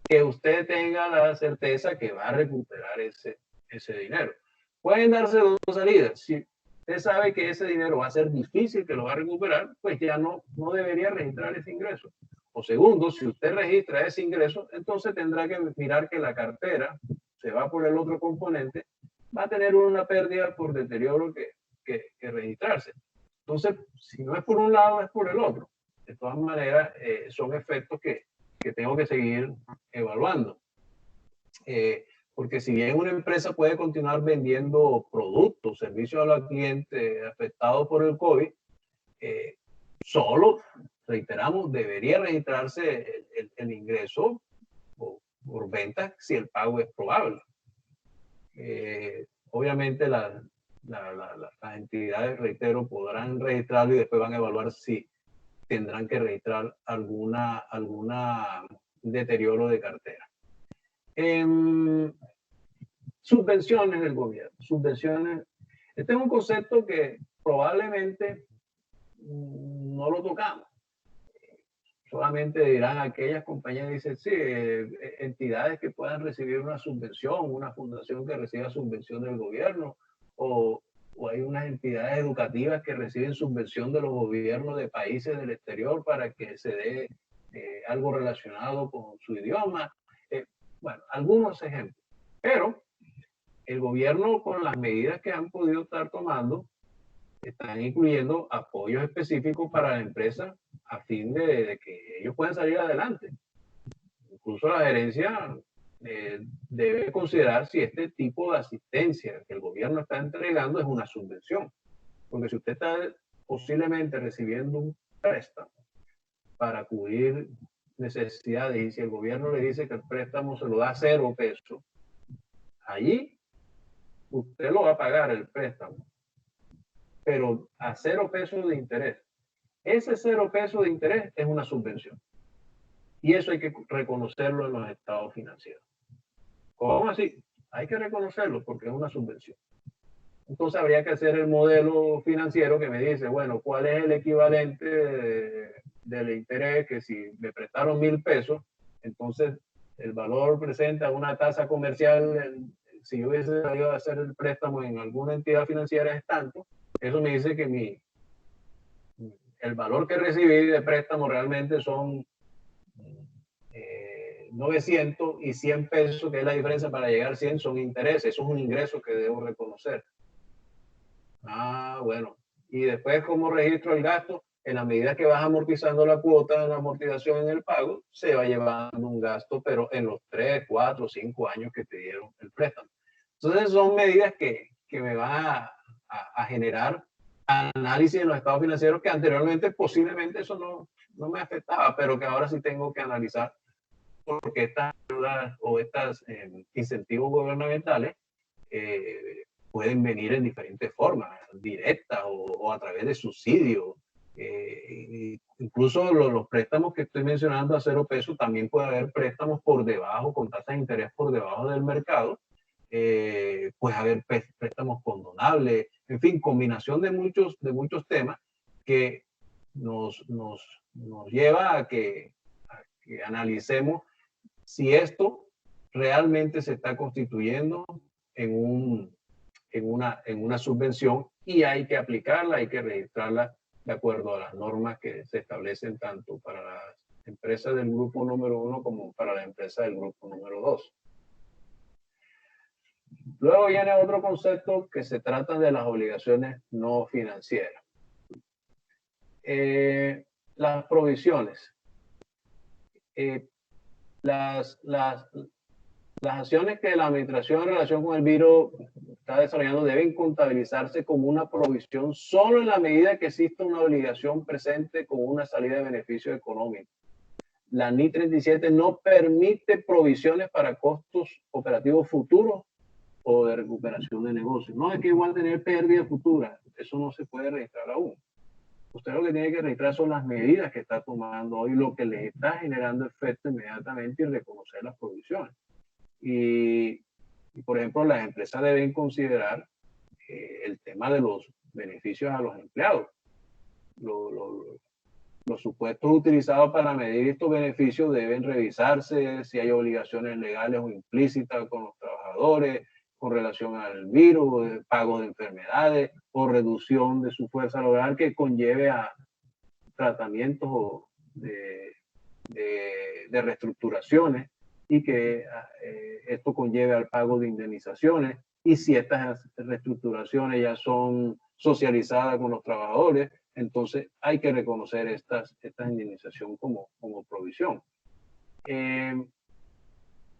Que usted tenga la certeza que va a recuperar ese dinero. Pueden darse dos salidas. Si usted sabe que ese dinero va a ser difícil que lo va a recuperar, pues ya no debería registrar ese ingreso. O segundo, si usted registra ese ingreso, entonces tendrá que mirar que la cartera se va por el otro componente, va a tener una pérdida por deterioro que registrarse. Entonces, si no es por un lado, es por el otro. De todas maneras, son efectos que tengo que seguir evaluando. Porque si bien una empresa puede continuar vendiendo productos, servicios a los clientes afectados por el COVID, solo, reiteramos, debería registrarse el ingreso por venta si el pago es probable. Obviamente las entidades, reitero, podrán registrarlo y después van a evaluar si tendrán que registrar alguna deterioro de cartera. Subvenciones del gobierno. Subvenciones. Este es un concepto que probablemente no lo tocamos. Solamente dirán aquellas compañías, dicen, sí, entidades que puedan recibir una subvención, una fundación que reciba subvención del gobierno, o hay unas entidades educativas que reciben subvención de los gobiernos de países del exterior para que se dé algo relacionado con su idioma. Bueno, algunos ejemplos. Pero el gobierno, con las medidas que han podido estar tomando, están incluyendo apoyos específicos para la empresa a fin de que ellos puedan salir adelante. Incluso la gerencia debe considerar si este tipo de asistencia que el gobierno está entregando es una subvención. Porque si usted está posiblemente recibiendo un préstamo para cubrir necesidades, y si el gobierno le dice que el préstamo se lo da a 0 pesos, allí usted lo va a pagar el préstamo, pero a 0 pesos de interés. Ese 0 pesos de interés es una subvención. Y eso hay que reconocerlo en los estados financieros. ¿Cómo así? Hay que reconocerlo porque es una subvención. Entonces habría que hacer el modelo financiero que me dice, bueno, ¿cuál es el equivalente del interés? Que si me prestaron 1.000 pesos, entonces el valor presenta una tasa comercial, si yo hubiese salido a hacer el préstamo en alguna entidad financiera es tanto, eso me dice que el valor que recibí de préstamo realmente son 900 y 100 pesos, que es la diferencia para llegar a 100, son intereses. Eso es un ingreso que debo reconocer. Ah, bueno. Y después, ¿cómo registro el gasto? En la medida que vas amortizando la cuota de la amortización en el pago, se va llevando un gasto, pero en los 3, 4, 5 años que te dieron el préstamo. Entonces, son medidas que me van a generar análisis en los estados financieros que anteriormente posiblemente eso no me afectaba, pero que ahora sí tengo que analizar porque estas ayudas o estos incentivos gubernamentales pueden venir en diferentes formas, directas o a través de subsidios. Incluso los préstamos que estoy mencionando a 0 pesos, también puede haber préstamos por debajo, con tasas de interés por debajo del mercado. Puede haber préstamos condonables, en fin, combinación de muchos temas que nos lleva a que analicemos si esto realmente se está constituyendo en una subvención y hay que aplicarla, hay que registrarla de acuerdo a las normas que se establecen tanto para las empresas del grupo número 1 como para la empresa del grupo número 2. Luego viene otro concepto que se trata de las obligaciones no financieras. Las provisiones. Las acciones que la administración en relación con el virus está desarrollando deben contabilizarse como una provisión solo en la medida que exista una obligación presente con una salida de beneficio económico. La NI 37 no permite provisiones para costos operativos futuros o de recuperación de negocios. No es que igual tener pérdida futura, eso no se puede registrar aún. Usted lo que tiene que registrar son las medidas que está tomando hoy, lo que le está generando efecto inmediatamente y reconocer las provisiones. Y por ejemplo, las empresas deben considerar el tema de los beneficios a los empleados. Los supuestos utilizados para medir estos beneficios deben revisarse si hay obligaciones legales o implícitas con los trabajadores con relación al virus, pago de enfermedades o reducción de su fuerza laboral que conlleve a tratamientos de reestructuraciones y que esto conlleve al pago de indemnizaciones, y si estas reestructuraciones ya son socializadas con los trabajadores, entonces hay que reconocer esta indemnización como provisión.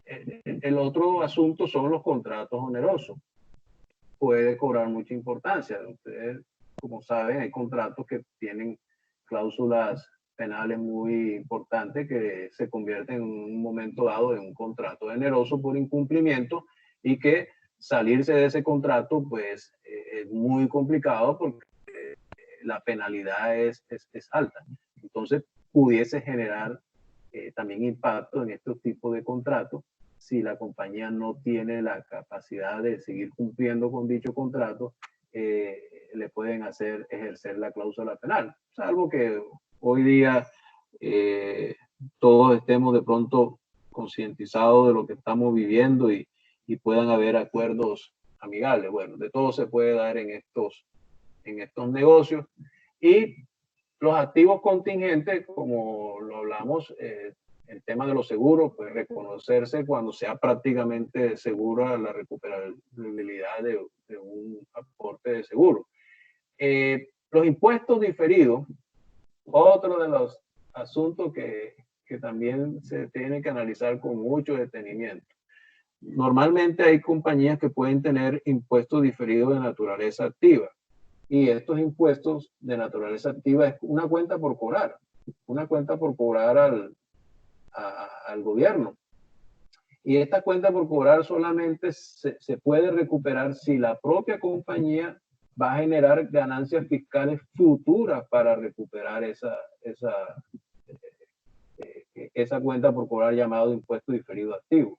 El otro asunto son los contratos onerosos. Puede cobrar mucha importancia. Ustedes, como saben, hay contratos que tienen cláusulas penales muy importantes que se convierten en un momento dado en un contrato oneroso por incumplimiento y que salirse de ese contrato pues es muy complicado porque la penalidad es alta. Entonces pudiese generar también impacto en estos tipos de contratos si la compañía no tiene la capacidad de seguir cumpliendo con dicho contrato, le pueden hacer ejercer la cláusula penal, salvo que hoy día todos estemos de pronto concientizados de lo que estamos viviendo y puedan haber acuerdos amigables. Bueno, de todo se puede dar en estos negocios. Y los activos contingentes, como lo hablamos, el tema de los seguros, pues reconocerse cuando sea prácticamente segura la recuperabilidad de un aporte de seguro. Los impuestos diferidos, otro de los asuntos que también se tiene que analizar con mucho detenimiento. Normalmente hay compañías que pueden tener impuestos diferidos de naturaleza activa. Y estos impuestos de naturaleza activa es una cuenta por cobrar al gobierno. Y esta cuenta por cobrar solamente se puede recuperar si la propia compañía va a generar ganancias fiscales futuras para recuperar esa cuenta por cobrar llamado de impuesto diferido activo.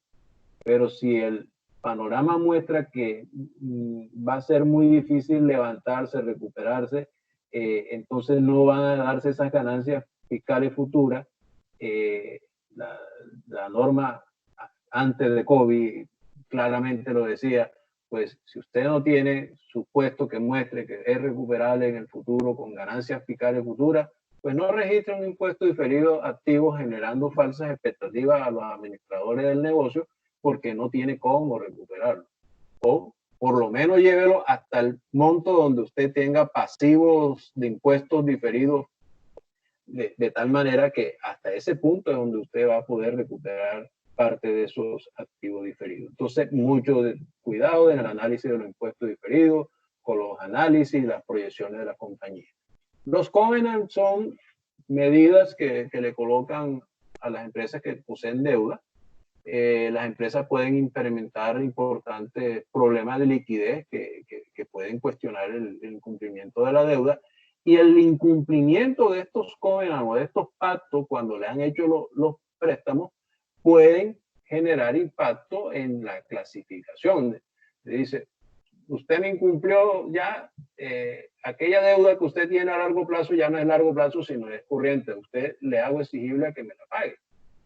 Pero si el panorama muestra que va a ser muy difícil levantarse, recuperarse, entonces no van a darse esas ganancias fiscales futuras. La norma antes de COVID claramente lo decía, pues si usted no tiene su puesto que muestre que es recuperable en el futuro con ganancias fiscales futuras, pues no registra un impuesto diferido activo generando falsas expectativas a los administradores del negocio porque no tiene cómo recuperarlo. O por lo menos llévelo hasta el monto donde usted tenga pasivos de impuestos diferidos de tal manera que hasta ese punto es donde usted va a poder recuperar parte de esos activos diferidos. Entonces, mucho cuidado en el análisis de los impuestos diferidos, con los análisis y las proyecciones de la compañía. Los covenants son medidas que le colocan a las empresas que poseen deuda. Las empresas pueden implementar importantes problemas de liquidez que pueden cuestionar el incumplimiento de la deuda. Y el incumplimiento de estos covenants o de estos pactos, cuando le han hecho los préstamos, pueden generar impacto en la clasificación. Le dice, usted me incumplió ya, aquella deuda que usted tiene a largo plazo ya no es largo plazo, sino es corriente. Usted le hago exigible a que me la pague.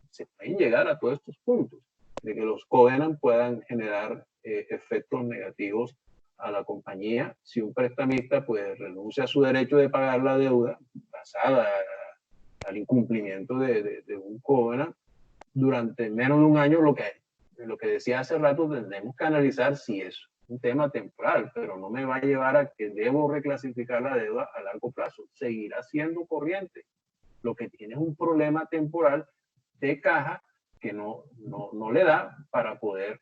Se pueden llegar a todos estos puntos de que los covenants puedan generar efectos negativos a la compañía si un prestamista pues renuncia a su derecho de pagar la deuda basada al incumplimiento de un covenant durante menos de un año. Lo que decía hace rato, tenemos que analizar si es un tema temporal, pero no me va a llevar a que debo reclasificar la deuda a largo plazo. Seguirá siendo corriente. Lo que tiene es un problema temporal de caja que no le da para poder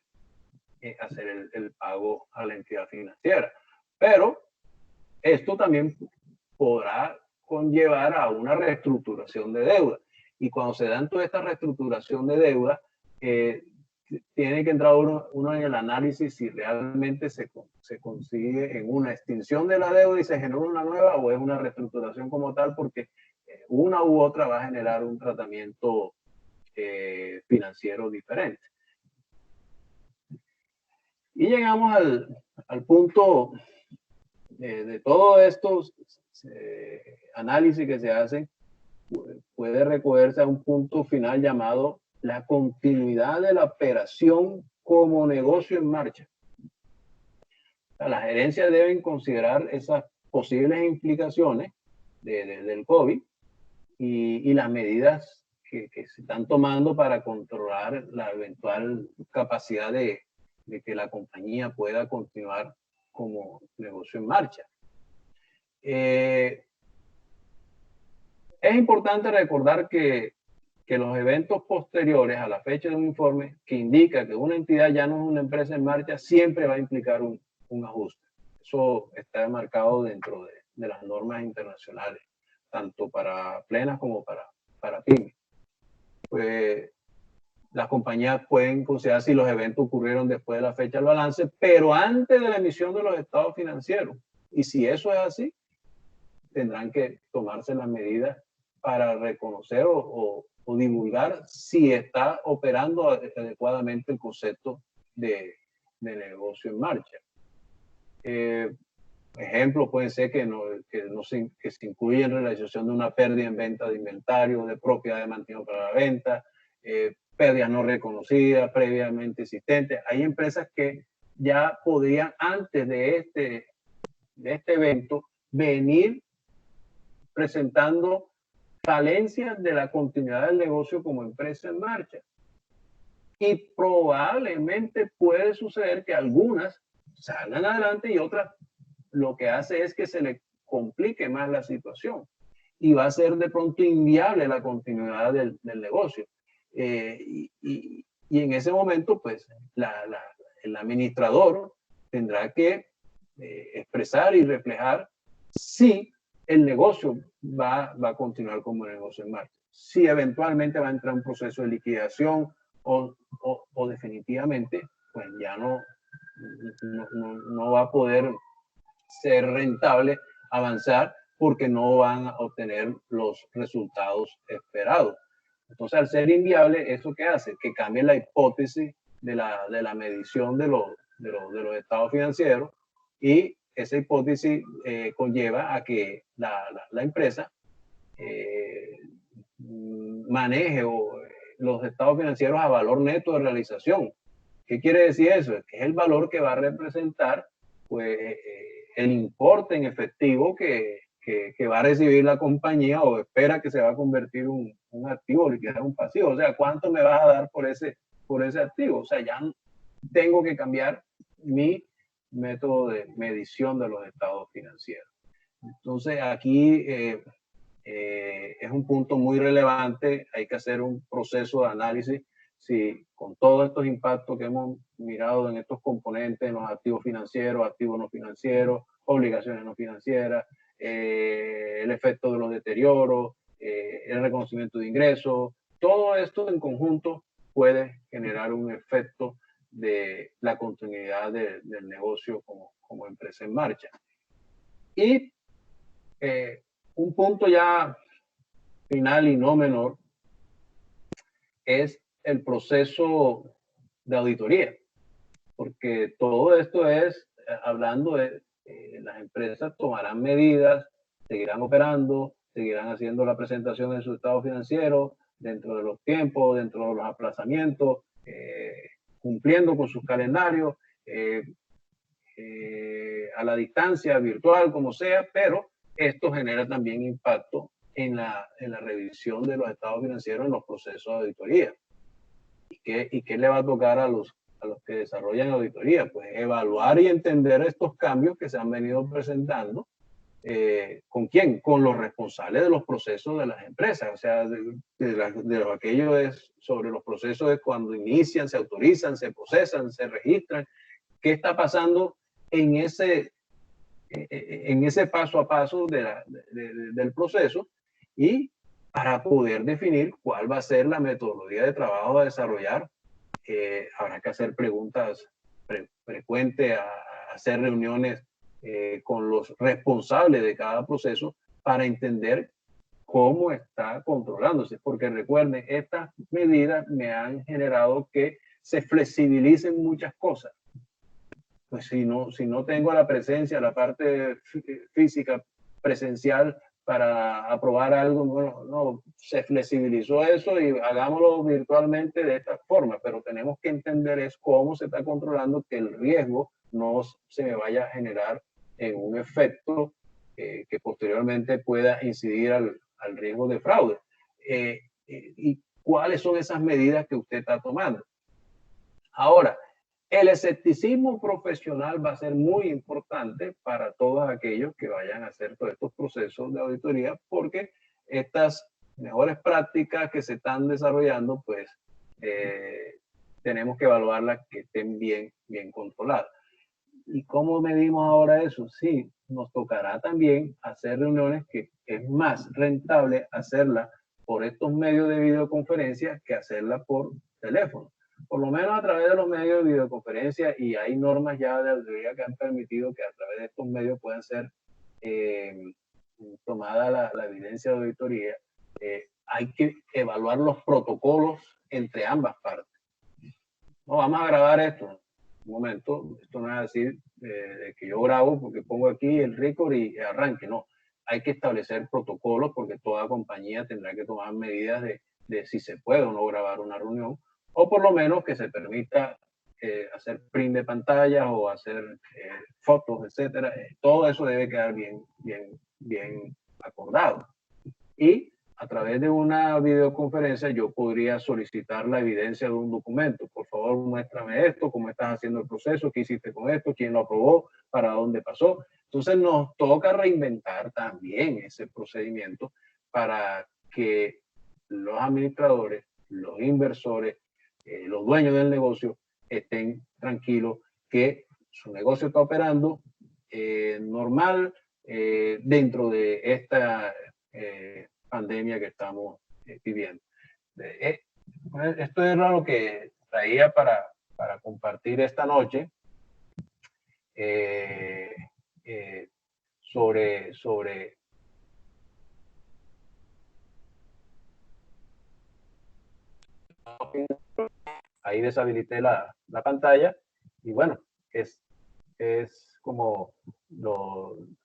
hacer el pago a la entidad financiera. Pero esto también podrá conllevar a una reestructuración de deuda. Y cuando se dan toda esta reestructuración de deuda, tiene que entrar uno en el análisis si realmente se consigue en una extinción de la deuda y se genera una nueva, o es una reestructuración como tal, porque una u otra va a generar un tratamiento financiero diferente. Y llegamos al punto de todos estos análisis que se hacen, puede recogerse a un punto final llamado la continuidad de la operación como negocio en marcha. O sea, las gerencias deben considerar esas posibles implicaciones del COVID y las medidas que se están tomando para controlar la eventual capacidad de que la compañía pueda continuar como negocio en marcha. Es importante recordar que los eventos posteriores a la fecha de un informe que indica que una entidad ya no es una empresa en marcha siempre va a implicar un ajuste. Eso está marcado dentro de las normas internacionales, tanto para plenas como para pymes. Pues las compañías pueden considerar si los eventos ocurrieron después de la fecha del balance, pero antes de la emisión de los estados financieros. Y si eso es así, tendrán que tomarse las medidas para reconocer o divulgar si está operando adecuadamente el concepto de negocio en marcha. Ejemplos pueden ser que se incluye en realización de una pérdida en venta de inventario, de propiedad de mantenido para la venta, pérdidas no reconocidas, previamente existentes. Hay empresas que ya podrían, antes de este evento, venir presentando falencias de la continuidad del negocio como empresa en marcha. Y probablemente puede suceder que algunas salgan adelante y otras lo que hace es que se le complique más la situación y va a ser de pronto inviable la continuidad del negocio. Y en ese momento, pues, el administrador tendrá que expresar y reflejar si el negocio va a continuar como negocio en marcha. Si eventualmente va a entrar un proceso de liquidación o definitivamente, pues ya no va a poder ser rentable avanzar porque no van a obtener los resultados esperados. Entonces, al ser inviable, ¿eso qué hace? Que cambie la hipótesis de la medición de los estados financieros, y esa hipótesis conlleva a que la empresa maneje los estados financieros a valor neto de realización. ¿Qué quiere decir eso? Que es el valor que va a representar pues, el importe en efectivo que va a recibir la compañía, o espera que se va a convertir un activo, liquidar un pasivo. O sea, ¿cuánto me vas a dar por ese activo? O sea, ya tengo que cambiar mi método de medición de los estados financieros. Entonces, aquí es un punto muy relevante. Hay que hacer un proceso de análisis si con todos estos impactos que hemos mirado en estos componentes, en los activos financieros, activos no financieros, obligaciones no financieras, el efecto de los deterioros, el reconocimiento de ingresos, todo esto en conjunto puede generar un efecto de la continuidad del negocio como empresa en marcha. Y un punto ya final y no menor es el proceso de auditoría, porque todo esto es hablando de las empresas tomarán medidas, seguirán operando, seguirán haciendo la presentación de su estado financiero dentro de los tiempos, dentro de los aplazamientos, cumpliendo con sus calendarios, a la distancia, virtual, como sea, pero esto genera también impacto en la revisión de los estados financieros en los procesos de auditoría. ¿Y qué le va a tocar a los que desarrollan auditoría? Pues evaluar y entender estos cambios que se han venido presentando. ¿Con quién? Con los responsables de los procesos de las empresas, o sea, de aquellos sobre los procesos de cuando inician, se autorizan, se procesan, se registran. ¿Qué está pasando en ese paso a paso del proceso? Y para poder definir cuál va a ser la metodología de trabajo a desarrollar, habrá que hacer preguntas frecuentes, a hacer reuniones con los responsables de cada proceso para entender cómo está controlándose. Porque recuerden, estas medidas me han generado que se flexibilicen muchas cosas. Pues si no tengo la presencia, la parte física presencial para aprobar algo, bueno, no, se flexibilizó eso y hagámoslo virtualmente de esta forma, pero tenemos que entender es cómo se está controlando que el riesgo no se me vaya a generar en un efecto que posteriormente pueda incidir al riesgo de fraude. ¿Y cuáles son esas medidas que usted está tomando? Ahora, el escepticismo profesional va a ser muy importante para todos aquellos que vayan a hacer todos estos procesos de auditoría, porque estas mejores prácticas que se están desarrollando, pues tenemos que evaluarlas que estén bien controladas. ¿Y cómo medimos ahora eso? Sí, nos tocará también hacer reuniones que es más rentable hacerlas por estos medios de videoconferencia que hacerlas por teléfono. Por lo menos a través de los medios de videoconferencia, y hay normas ya de auditoría que han permitido que a través de estos medios puedan ser tomada la evidencia de auditoría. Hay que evaluar los protocolos entre ambas partes. No, vamos a grabar esto. Un momento, esto no es decir de que yo grabo porque pongo aquí el record y arranque, no. Hay que establecer protocolos porque toda compañía tendrá que tomar medidas de si se puede o no grabar una reunión, o por lo menos que se permita hacer print de pantallas o hacer fotos, etcétera. Todo eso debe quedar bien acordado. Y a través de una videoconferencia yo podría solicitar la evidencia de un documento. Por favor, muéstrame esto, cómo estás haciendo el proceso, qué hiciste con esto, quién lo aprobó, para dónde pasó. Entonces nos toca reinventar también ese procedimiento para que los administradores, los inversores, los dueños del negocio estén tranquilos que su negocio está operando normal dentro de esta pandemia que estamos viviendo. Esto era lo que traía para compartir esta noche sobre ahí deshabilité la pantalla y bueno, es como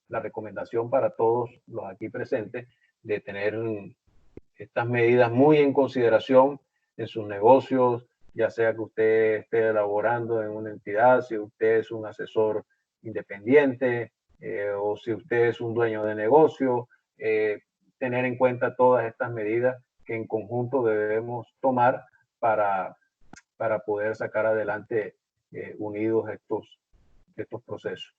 la recomendación para todos los aquí presentes de tener estas medidas muy en consideración en sus negocios, ya sea que usted esté elaborando en una entidad, si usted es un asesor independiente o si usted es un dueño de negocio, tener en cuenta todas estas medidas que en conjunto debemos tomar para poder sacar adelante unidos estos procesos.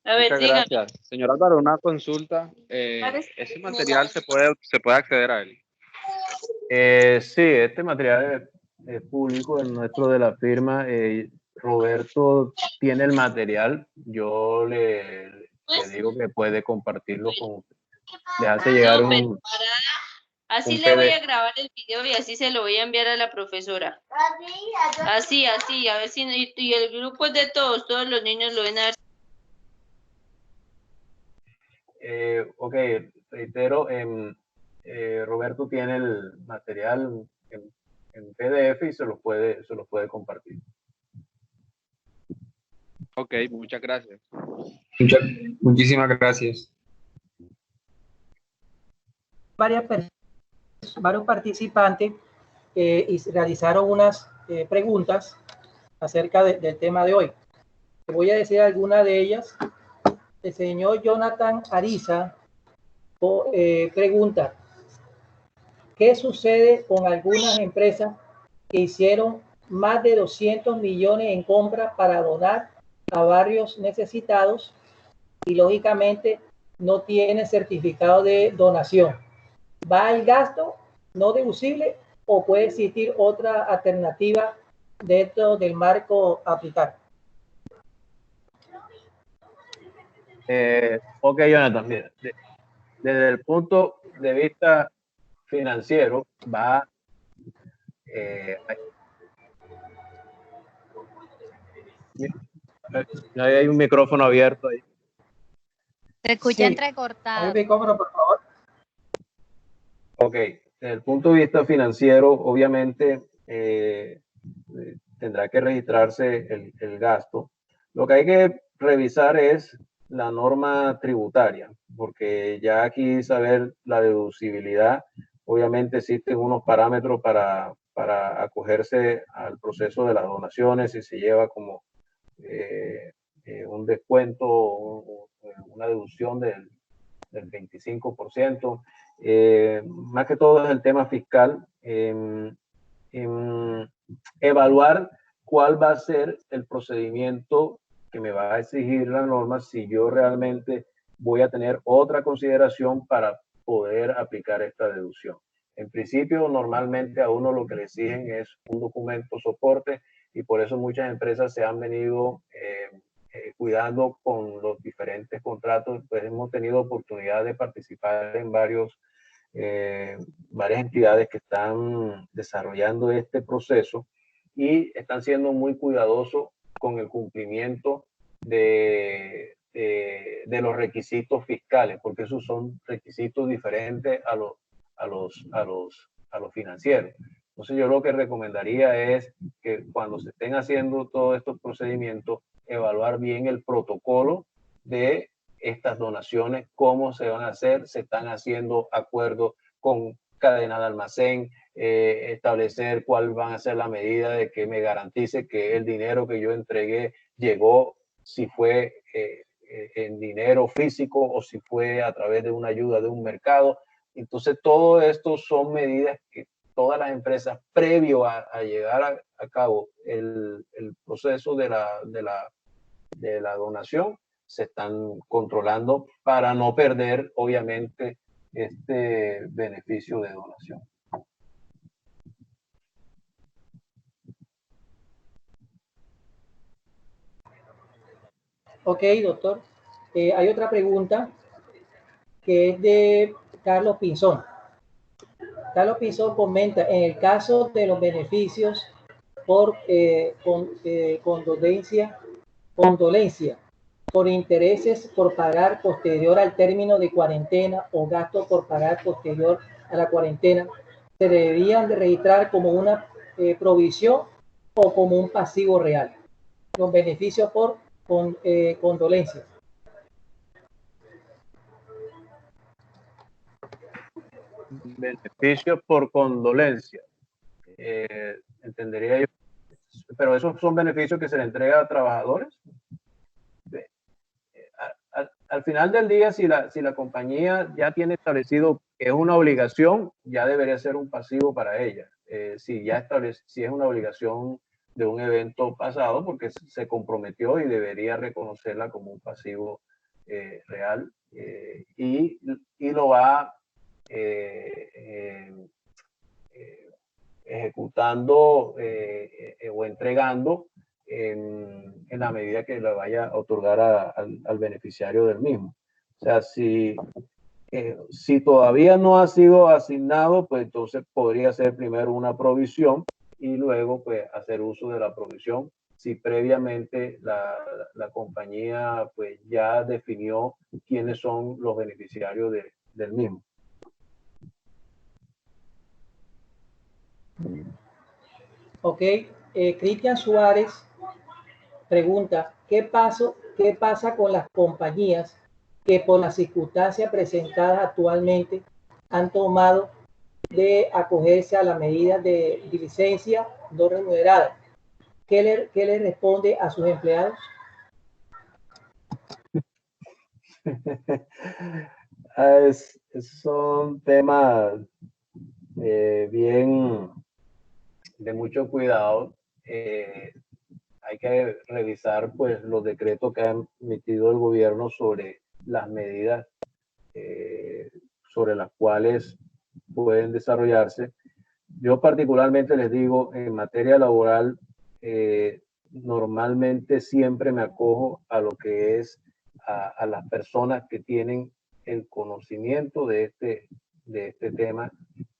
A ver, Muchas dígame. gracias. Señor Álvaro, una consulta. ¿Ese material se puede acceder a él? Sí, este material es público, el nuestro de la firma. Roberto tiene el material. Yo le digo que puede compartirlo con usted. Le hace llegar un... Así le voy a grabar el video y así se lo voy a enviar a la profesora. Así, a ver si... Y el grupo es de todos los niños lo ven a ver. Ok, reitero, Roberto tiene el material en PDF y se los puede compartir. Ok, muchas gracias. Muchísimas gracias. Varios participantes y realizaron unas preguntas acerca del tema de hoy. Voy a decir algunas de ellas. El señor Jonathan Ariza pregunta: ¿qué sucede con algunas empresas que hicieron más de 200 millones en compras para donar a barrios necesitados y lógicamente no tienen certificado de donación? ¿Va el gasto no deducible o puede existir otra alternativa dentro del marco a aplicar? Ok, Jonathan, mira, desde el punto de vista financiero va hay un micrófono abierto ahí. Se escucha entrecortado. Hay un micrófono, por favor. Ok, desde el punto de vista financiero, obviamente tendrá que registrarse el gasto. Lo que hay que revisar es la norma tributaria, porque ya aquí saber la deducibilidad, obviamente existen unos parámetros para acogerse al proceso de las donaciones, si se lleva como un descuento, una deducción del 25%. Más que todo es el tema fiscal, evaluar cuál va a ser el procedimiento que me va a exigir la norma si yo realmente voy a tener otra consideración para poder aplicar esta deducción. En principio, normalmente a uno lo que le exigen es un documento soporte y por eso muchas empresas se han venido cuidando con los diferentes contratos. Pues hemos tenido oportunidad de participar en varias entidades que están desarrollando este proceso y están siendo muy cuidadosos con el cumplimiento de los requisitos fiscales, porque esos son requisitos diferentes a los financieros. Entonces yo lo que recomendaría es que cuando se estén haciendo todos estos procedimientos, evaluar bien el protocolo de estas donaciones, cómo se van a hacer, se están haciendo acuerdos con cadena de almacén, establecer cuál van a ser la medida de que me garantice que el dinero que yo entregué llegó, si fue en dinero físico o si fue a través de una ayuda de un mercado. Entonces todo esto son medidas que todas las empresas, previo a llegar a cabo el proceso de la donación, se están controlando para no perder, obviamente, este beneficio de donación. Ok, doctor. Hay otra pregunta que es de Carlos Pinzón. Carlos Pinzón comenta: en el caso de los beneficios por condolencia, por intereses por pagar posterior al término de cuarentena o gasto por pagar posterior a la cuarentena se deberían de registrar como una provisión o como un pasivo real, con beneficio por condolencias. Beneficios por condolencia. Entendería yo, pero esos son beneficios que se le entrega a trabajadores. Al final del día, si la compañía ya tiene establecido que es una obligación, ya debería ser un pasivo para ella. Si es una obligación de un evento pasado, porque se comprometió y debería reconocerla como un pasivo real, y lo va ejecutando o entregando en la medida que le vaya a otorgar al beneficiario del mismo. O sea, si todavía no ha sido asignado, pues entonces podría ser primero una provisión y luego pues hacer uso de la provisión si previamente la compañía pues ya definió quiénes son los beneficiarios del mismo. Ok, Cristian Suárez pregunta, ¿qué pasa con las compañías que por las circunstancias presentadas actualmente han tomado de acogerse a las medidas de licencia no remunerada? ¿Qué le responde a sus empleados? Son temas bien de mucho cuidado. Hay que revisar pues los decretos que ha emitido el gobierno sobre las medidas sobre las cuales pueden desarrollarse. Yo particularmente les digo, en materia laboral, normalmente siempre me acojo a lo que es a las personas que tienen el conocimiento de este tema,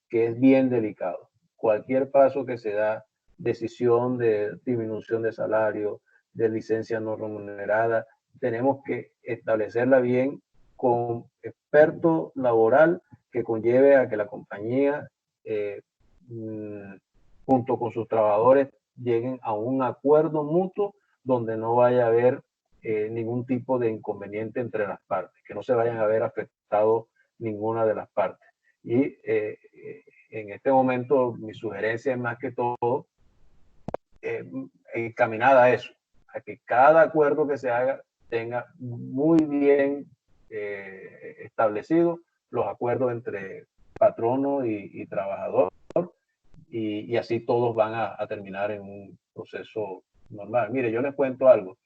que es bien delicado. Cualquier paso que se da, decisión de disminución de salario, de licencia no remunerada, tenemos que establecerla bien con experto laboral que conlleve a que la compañía junto con sus trabajadores lleguen a un acuerdo mutuo donde no vaya a haber ningún tipo de inconveniente entre las partes, que no se vayan a ver afectado ninguna de las partes. Y en este momento mi sugerencia es más que todo encaminada a eso, a que cada acuerdo que se haga tenga muy bien establecido los acuerdos entre patrono y trabajador, y así todos van a terminar en un proceso normal. Mire, yo les cuento algo.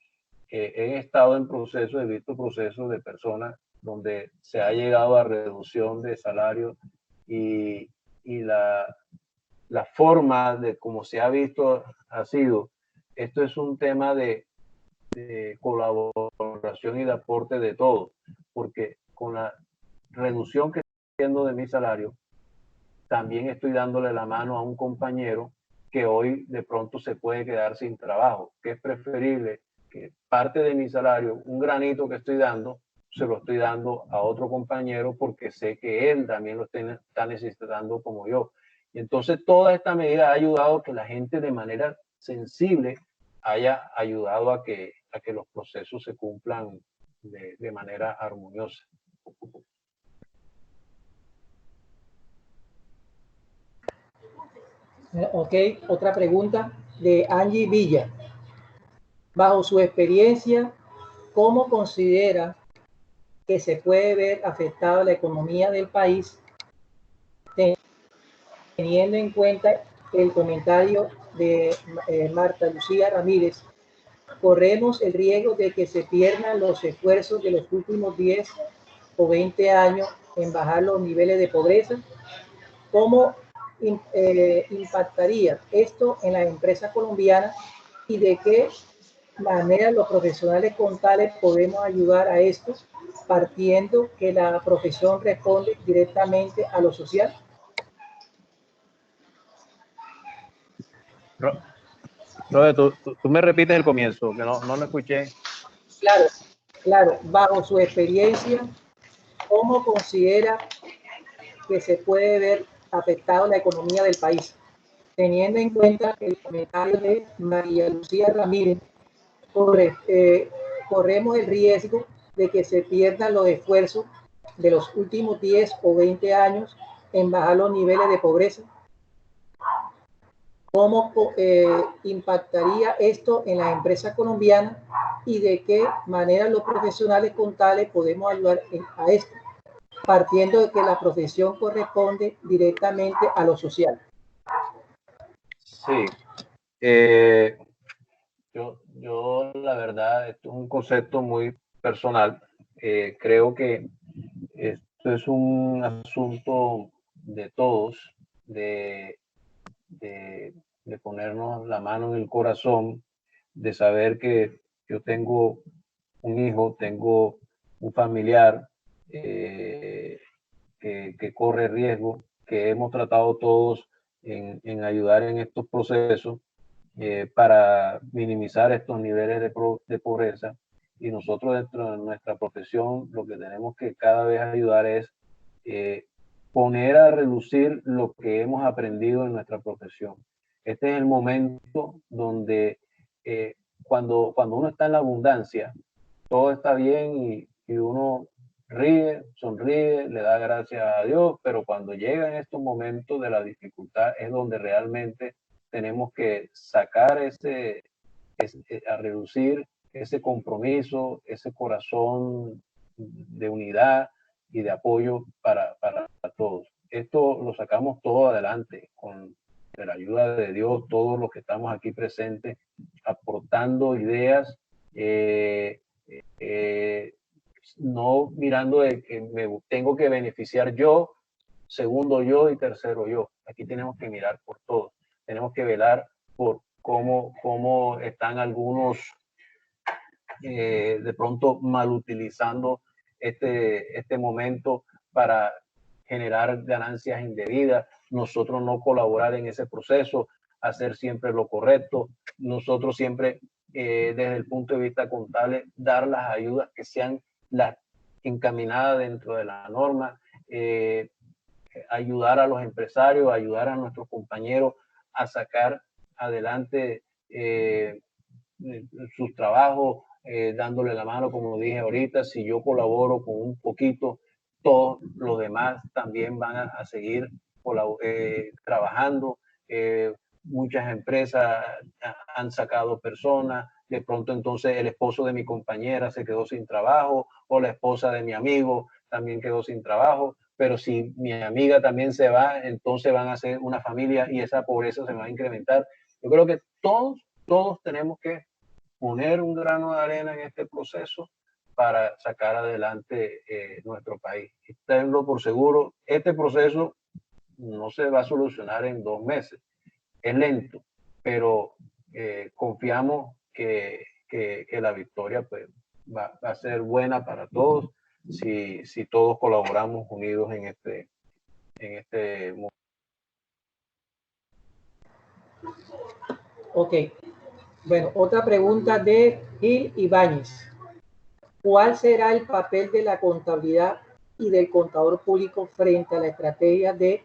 He estado en procesos, he visto procesos de personas donde se ha llegado a reducción de salario y la forma de cómo se ha visto ha sido, esto es un tema de colaboración y de aporte de todos, porque con la reducción que estoy haciendo de mi salario, también estoy dándole la mano a un compañero que hoy de pronto se puede quedar sin trabajo, que es preferible que parte de mi salario, un granito que estoy dando, se lo estoy dando a otro compañero porque sé que él también lo está necesitando como yo. Y entonces toda esta medida ha ayudado a que la gente de manera sensible haya ayudado a que los procesos se cumplan de manera armoniosa. Ok, otra pregunta de Angie Villa. Bajo su experiencia, ¿cómo considera que se puede ver afectada la economía del país teniendo en cuenta el comentario de Marta Lucía Ramírez? Corremos el riesgo de que se pierdan los esfuerzos de los últimos 10 o 20 años en bajar los niveles de pobreza. ¿Cómo impactaría esto en las empresas colombianas y de qué manera los profesionales contables podemos ayudar a esto, partiendo que la profesión responde directamente a lo social? Robert, tú me repites el comienzo, que no lo escuché. Claro. Bajo su experiencia, ¿cómo considera que se puede ver afectado la economía del país. Teniendo en cuenta el comentario de María Lucía Ramírez, corremos el riesgo de que se pierdan los esfuerzos de los últimos 10 o 20 años en bajar los niveles de pobreza. ¿Cómo impactaría esto en las empresas colombianas y de qué manera los profesionales contables podemos ayudar a esto, partiendo de que la profesión corresponde directamente a lo social? Sí, yo la verdad, esto es un concepto muy personal. Creo que esto es un asunto de todos, de ponernos la mano en el corazón, de saber que yo tengo un hijo, tengo un familiar que corre riesgo, que hemos tratado todos en ayudar en estos procesos para minimizar estos niveles de pobreza. Y nosotros dentro de nuestra profesión lo que tenemos que cada vez ayudar es poner a relucir lo que hemos aprendido en nuestra profesión. Este es el momento donde cuando uno está en la abundancia, todo está bien y uno ríe, sonríe, le da gracias a Dios, pero cuando llegan estos momentos de la dificultad es donde realmente tenemos que sacar a reducir ese compromiso, ese corazón de unidad y de apoyo para todos. Esto lo sacamos todo adelante con la ayuda de Dios, todos los que estamos aquí presentes, aportando ideas, no mirando de que me tengo que beneficiar yo, segundo yo y tercero yo. Aquí tenemos que mirar por todos. Tenemos que velar por cómo están algunos de pronto mal utilizando este momento para generar ganancias indebidas, nosotros no colaborar en ese proceso, hacer siempre lo correcto, nosotros siempre desde el punto de vista contable dar las ayudas que sean las encaminadas dentro de la norma, ayudar a los empresarios, ayudar a nuestros compañeros a sacar adelante sus trabajos, dándole la mano, como dije ahorita. Si yo colaboro con un poquito, todos los demás también van a seguir trabajando. Muchas empresas han sacado personas, de pronto entonces el esposo de mi compañera se quedó sin trabajo o la esposa de mi amigo también quedó sin trabajo, pero si mi amiga también se va, entonces van a ser una familia y esa pobreza se va a incrementar. Yo creo que todos tenemos que poner un grano de arena en este proceso para sacar adelante nuestro país. Tenlo por seguro, este proceso no se va a solucionar en 2 meses. Es lento, pero confiamos que la victoria pues, va a ser buena para todos si todos colaboramos unidos en este momento. Ok. Bueno, otra pregunta de Gil Ibáñez. ¿Cuál será el papel de la contabilidad y del contador público frente a la estrategia de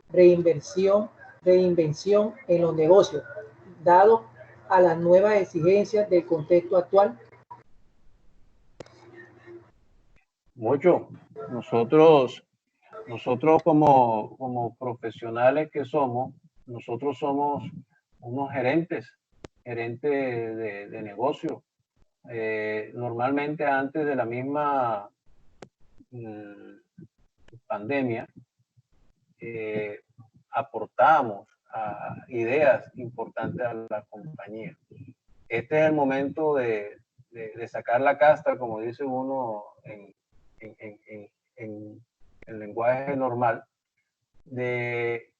reinvención en los negocios, dado a las nuevas exigencias del contexto actual? Mucho. Nosotros como profesionales que somos, nosotros somos unos gerentes de negocio. Normalmente antes de la misma pandemia, aportamos a ideas importantes a la compañía. Este es el momento de sacar la casta, como dice uno en lenguaje normal, de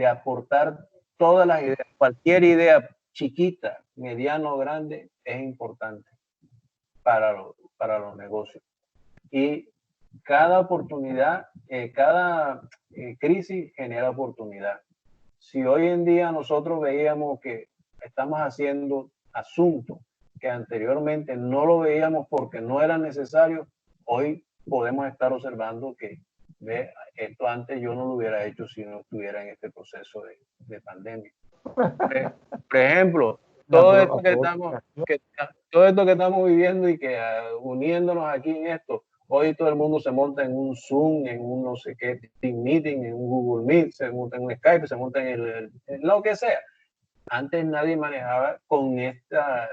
aportar todas las ideas, cualquier idea chiquita, mediano o grande, es importante para los negocios. Y cada oportunidad, cada crisis genera oportunidad. Si hoy en día nosotros veíamos que estamos haciendo asuntos que anteriormente no lo veíamos porque no era necesario, hoy podemos estar observando que ve, esto antes yo no lo hubiera hecho si no estuviera en este proceso de pandemia. Por ejemplo, todo esto que estamos viviendo y que uniéndonos aquí en esto, hoy todo el mundo se monta en un Zoom, en un no sé qué, Team Meeting, en un Google Meet, se monta en un Skype, se monta en lo que sea. Antes nadie manejaba con esta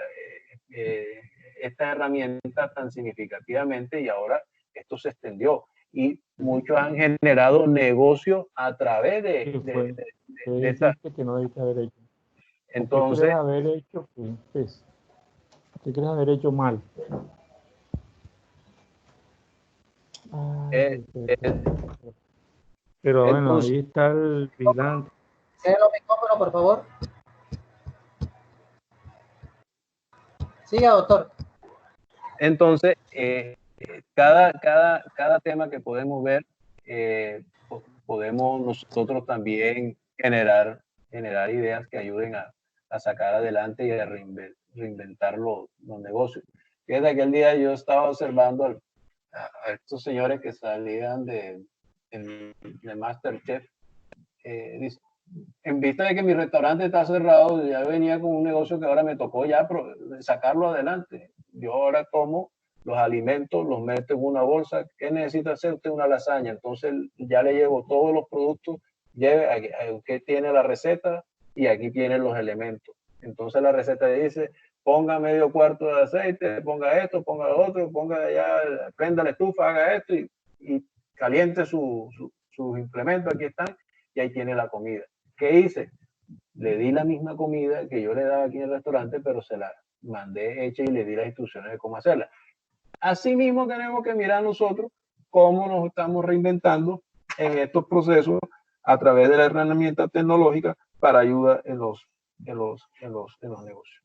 herramienta tan significativamente y ahora esto se extendió y muchos han generado negocios a través de esta. Que no debiste haber hecho. Entonces, ¿Qué crees haber hecho? ¿Qué crees haber hecho mal? Pero bueno, entonces, ahí está el vigilante. Cierra el micrófono, por favor. Siga, doctor. Entonces, cada tema que podemos ver, podemos nosotros también generar ideas que ayuden a sacar adelante y a reinventar los negocios. Desde aquel día yo estaba observando a estos señores que salían de MasterChef. En vista de que mi restaurante está cerrado, ya venía con un negocio que ahora me tocó ya sacarlo adelante. Yo ahora tomo los alimentos, los meto en una bolsa. ¿Qué necesita hacer usted? Una lasaña. Entonces ya le llevo todos los productos, usted tiene la receta y aquí tienen los elementos. Entonces la receta dice, ponga medio cuarto de aceite, ponga esto, ponga lo otro, ponga allá, prenda la estufa, haga esto y caliente sus implementos, aquí están, y ahí tiene la comida. ¿Qué hice? Le di la misma comida que yo le daba aquí en el restaurante, pero se la mandé hecha y le di las instrucciones de cómo hacerla. Así mismo tenemos que mirar nosotros cómo nos estamos reinventando en estos procesos a través de la herramienta tecnológica para ayuda en los negocios.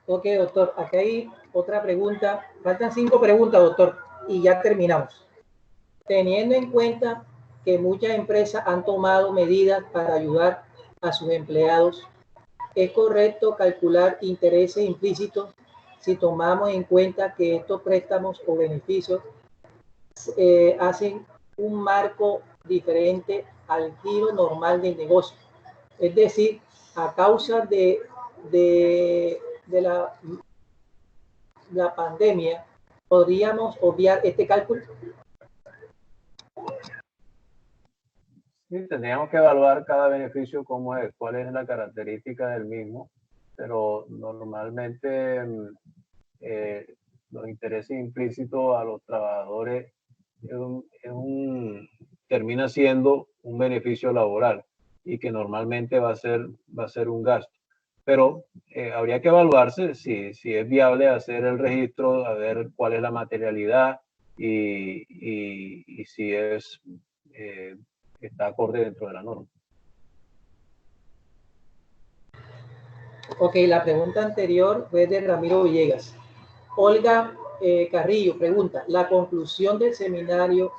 Ok, doctor, acá hay otra pregunta. Faltan 5 preguntas, doctor, y ya terminamos. Teniendo en cuenta que muchas empresas han tomado medidas para ayudar a sus empleados, ¿es correcto calcular intereses implícitos si tomamos en cuenta que estos préstamos o beneficios hacen un marco diferente al giro normal del negocio? Es decir, a causa de la pandemia, ¿podríamos obviar este cálculo? Sí, tendríamos que evaluar cada beneficio, cómo es, cuál es la característica del mismo, pero normalmente los intereses implícitos a los trabajadores termina siendo un beneficio laboral y que normalmente va a ser un gasto. Pero habría que evaluarse si es viable hacer el registro, a ver cuál es la materialidad y si está acorde dentro de la norma. Ok, la pregunta anterior fue de Ramiro Villegas. Olga Carrillo pregunta, ¿la conclusión del seminario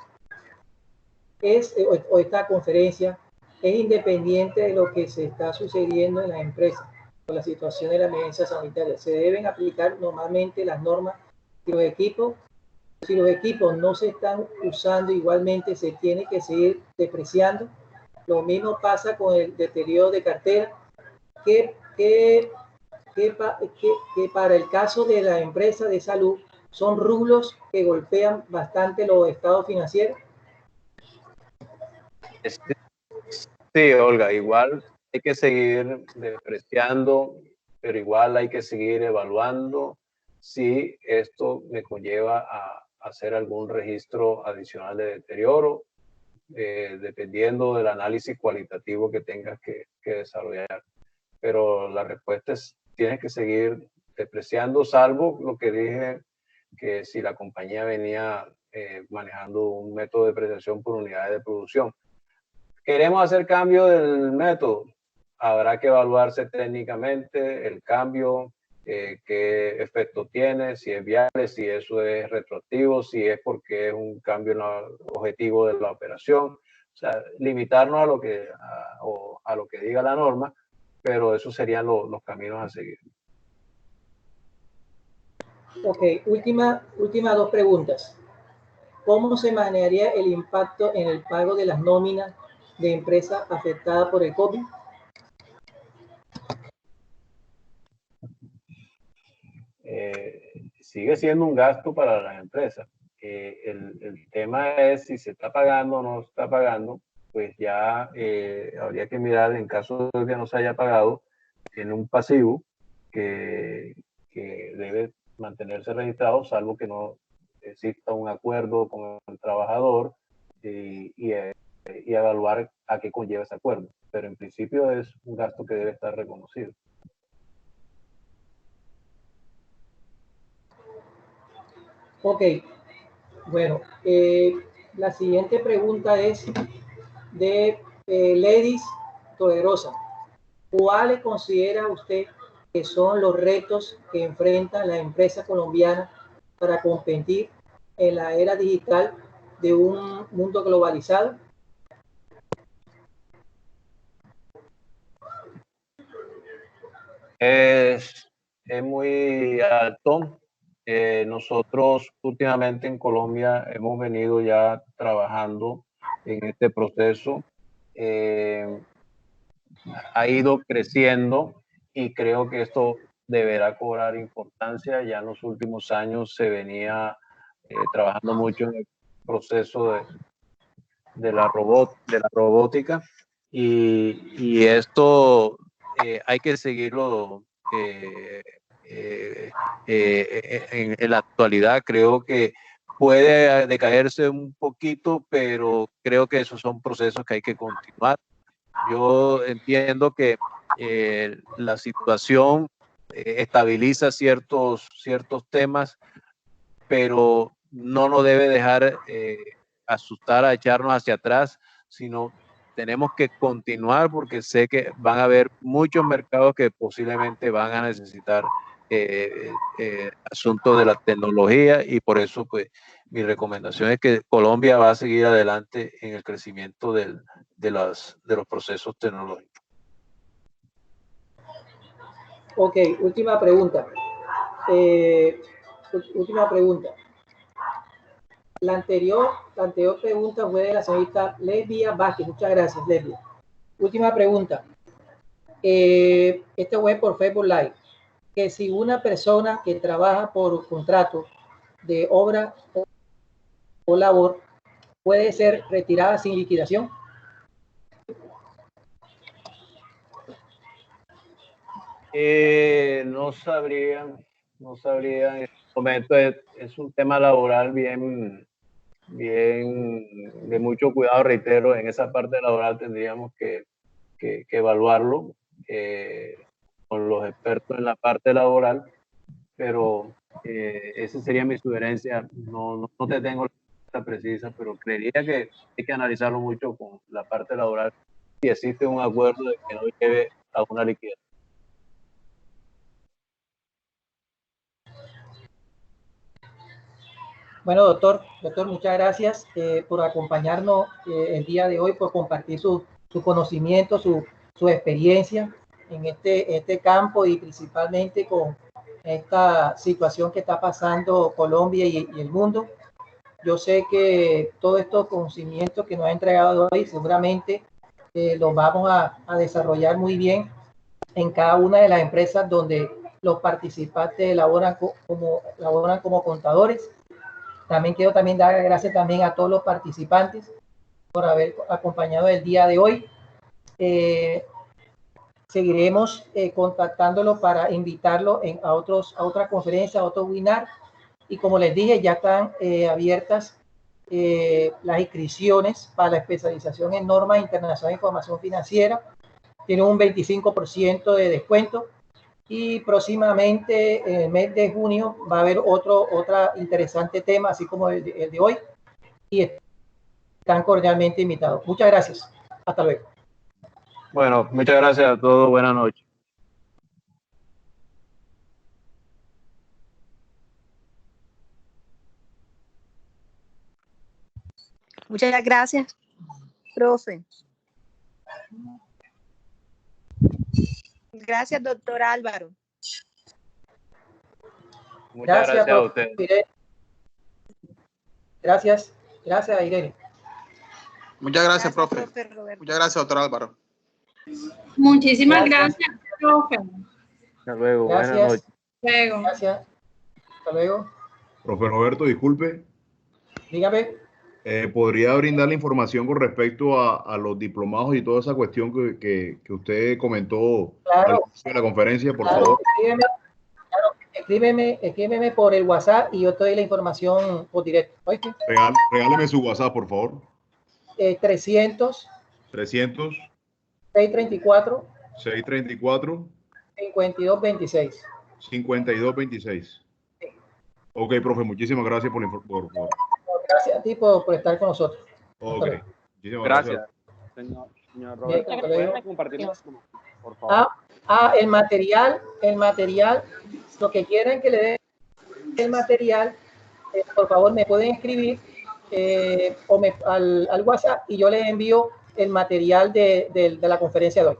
o esta conferencia es independiente de lo que se está sucediendo en las empresas con la situación de la emergencia sanitaria? ¿Se deben aplicar normalmente las normas si los equipos no se están usando igualmente, se tiene que seguir depreciando? Lo mismo pasa con el deterioro de cartera, que para el caso de la empresa de salud son rublos que golpean bastante los estados financieros. Sí, Olga, igual hay que seguir depreciando, pero igual hay que seguir evaluando si esto me conlleva a hacer algún registro adicional de deterioro, dependiendo del análisis cualitativo que tengas que desarrollar. Pero la respuesta es, tienes que seguir depreciando, salvo lo que dije, que si la compañía venía manejando un método de depreciación por unidades de producción. Queremos hacer cambio del método, habrá que evaluarse técnicamente el cambio, qué efecto tiene, si es viable, si eso es retroactivo, si es porque es un cambio en el objetivo de la operación. O sea, limitarnos a lo que diga la norma, pero esos serían los caminos a seguir. Ok, últimas dos preguntas. ¿Cómo se manejaría el impacto en el pago de las nóminas de empresas afectadas por el COVID? Sigue siendo un gasto para las empresas. El tema es si se está pagando o no se está pagando, pues ya habría que mirar en caso de que no se haya pagado, tiene un pasivo que debe mantenerse registrado, salvo que no exista un acuerdo con el trabajador y evaluar a qué conlleva ese acuerdo. Pero en principio es un gasto que debe estar reconocido. Ok, bueno, la siguiente pregunta es de Ledis Toderosa. ¿Cuáles considera usted que son los retos que enfrenta la empresa colombiana para competir en la era digital de un mundo globalizado? Es muy alto. Nosotros últimamente en Colombia hemos venido ya trabajando en este proceso. Ha ido creciendo y creo que esto deberá cobrar importancia. Ya en los últimos años se venía trabajando mucho en el proceso de la robótica y esto hay que seguirlo en la actualidad. Creo que puede decaerse un poquito, pero creo que esos son procesos que hay que continuar. Yo entiendo que la situación estabiliza ciertos temas, pero no nos debe dejar asustar a echarnos hacia atrás, sino tenemos que continuar porque sé que van a haber muchos mercados que posiblemente van a necesitar asuntos de la tecnología y por eso pues mi recomendación es que Colombia va a seguir adelante en el crecimiento de los procesos tecnológicos. Ok, última pregunta. Última pregunta. La anterior pregunta fue de la señorita Lesbia Vázquez. Muchas gracias, Lesbia. Última pregunta. Este web por Facebook Live. Que si una persona que trabaja por contrato de obra o labor puede ser retirada sin liquidación. No sabría en este momento. Es un tema laboral bien de mucho cuidado, reitero. En esa parte laboral tendríamos que evaluarlo con los expertos en la parte laboral, pero esa sería mi sugerencia. No te tengo la respuesta precisa, pero creería que hay que analizarlo mucho con la parte laboral si existe un acuerdo de que no lleve a una liquidación. Bueno, doctor, muchas gracias por acompañarnos el día de hoy, por compartir su conocimiento, su experiencia en este campo y principalmente con esta situación que está pasando Colombia y el mundo. Yo sé que todos estos conocimientos que nos ha entregado hoy seguramente los vamos a desarrollar muy bien en cada una de las empresas donde los participantes laboran como contadores. También quiero dar gracias también a todos los participantes por haber acompañado el día de hoy. Seguiremos contactándolo para invitarlo a otras conferencias, a otros webinars. Y como les dije, ya están abiertas las inscripciones para la especialización en normas internacionales de información financiera. Tiene un 25% de descuento. Y próximamente, en el mes de junio, va a haber otro interesante tema, así como el de hoy. Y están cordialmente invitados. Muchas gracias. Hasta luego. Bueno, muchas gracias a todos. Buenas noches. Muchas gracias, profe. Gracias, doctor Álvaro. Muchas gracias a usted. Irene. Gracias a Irene. Muchas gracias, profe. Muchas gracias, doctor Álvaro. Muchísimas gracias, profe. Hasta luego. Gracias. Buenas noches. Luego. Gracias. Hasta luego. Profe Roberto, disculpe. Dígame. ¿Podría brindar la información con respecto a los diplomados y toda esa cuestión que usted comentó Claro. en la conferencia, por Claro, favor? escríbeme por el WhatsApp y yo te doy la información por directo. ¿Oíste? Regáleme su WhatsApp, por favor. 300 300 634 634 5226. 5226. Ok, profe, muchísimas gracias por la información. Gracias a ti por estar con nosotros. Ok, muchísimas Gracias. gracias. Señor Roberto, Bien, ¿puede compartir por favor? El material, lo que quieran que le dé el material, por favor me pueden escribir al WhatsApp y yo les envío el material de la conferencia de hoy.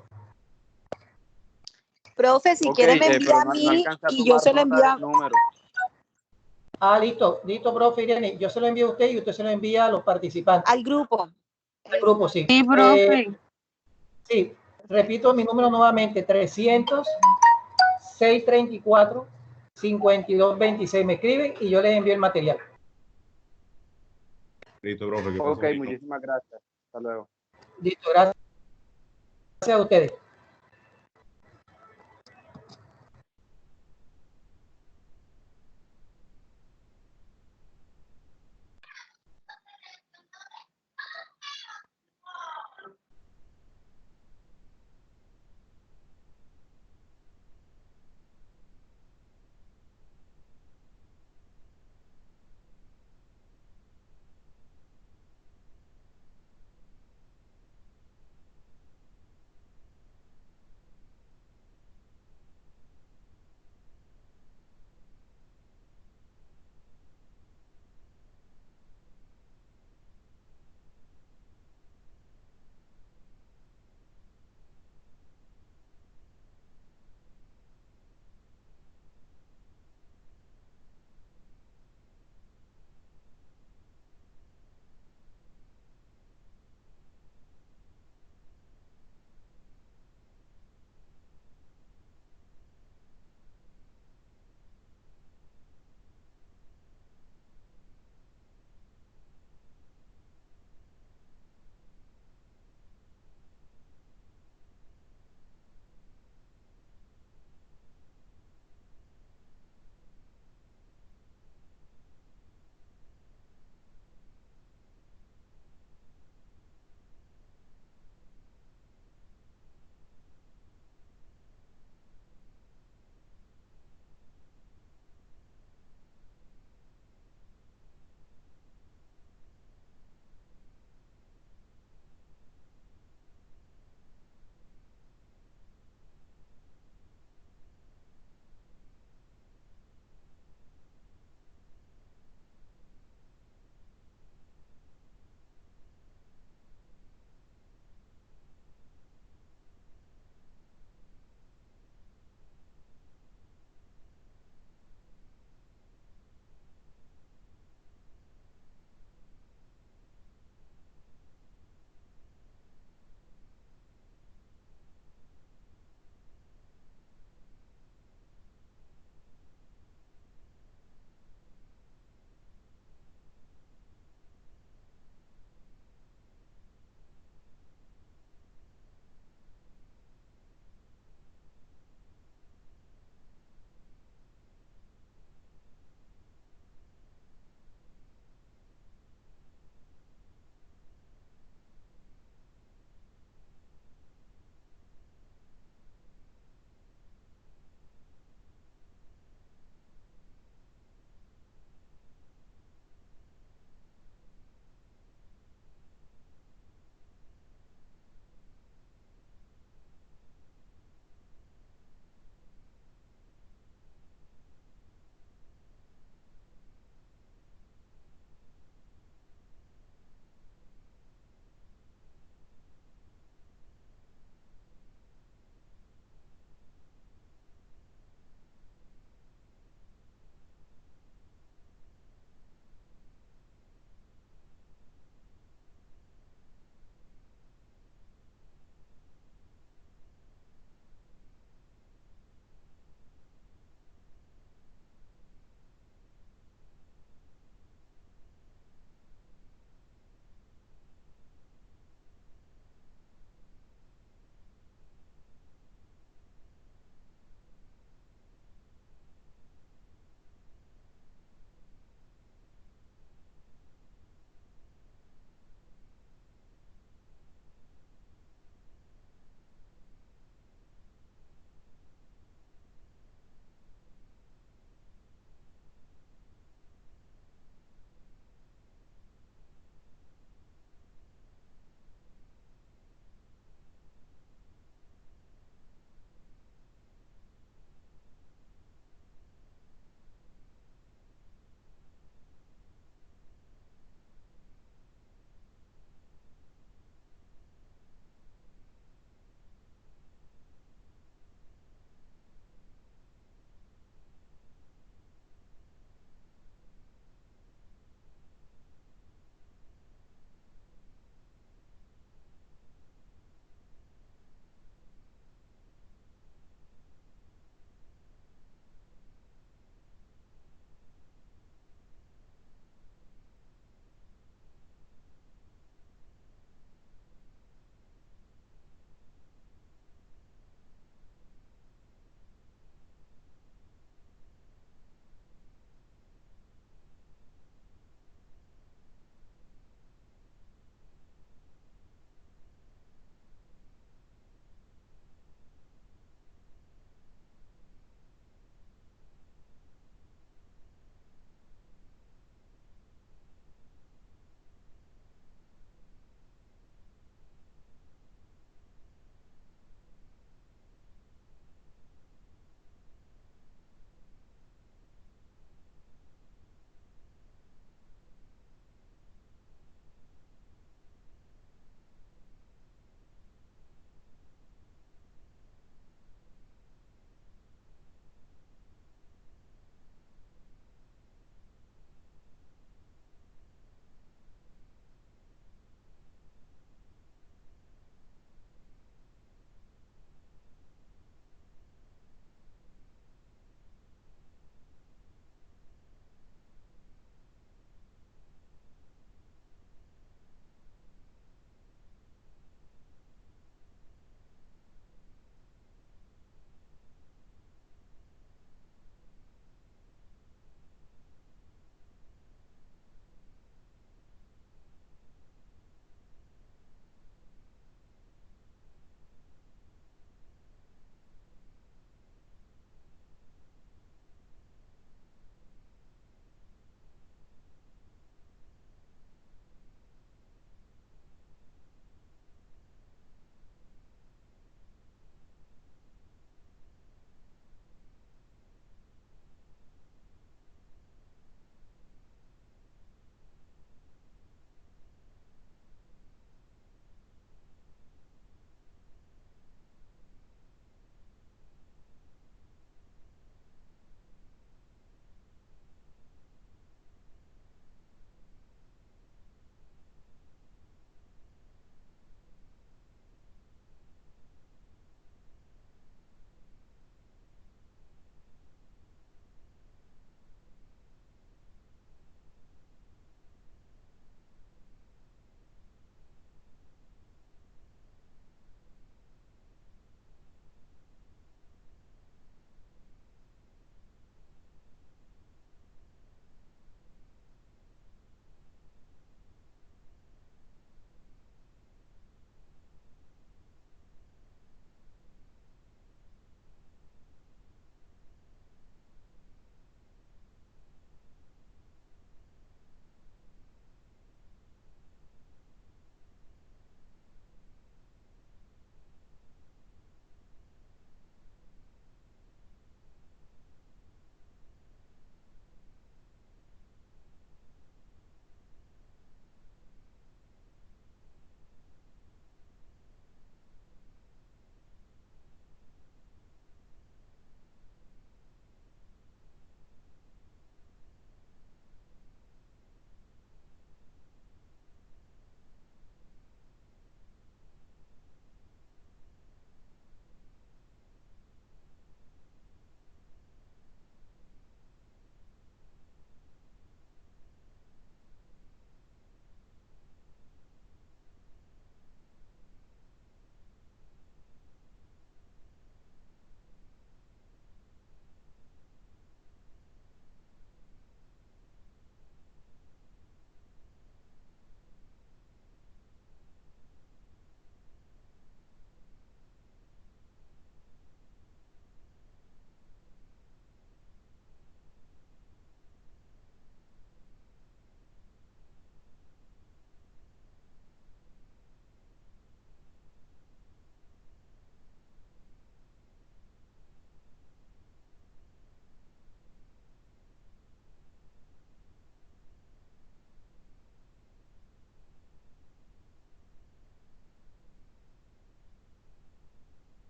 Profe, si quiere me envía a mí y yo se lo envío. Listo, profe Irene. Yo se lo envío a usted y usted se lo envía a los participantes. Al grupo. Al grupo, sí. Sí, profe. Sí, repito mi número nuevamente, 300 634 5226. Me escriben y yo les envío el material. Listo, profe. Ok, muchísimas gracias. Hasta luego. Listo, gracias a ustedes.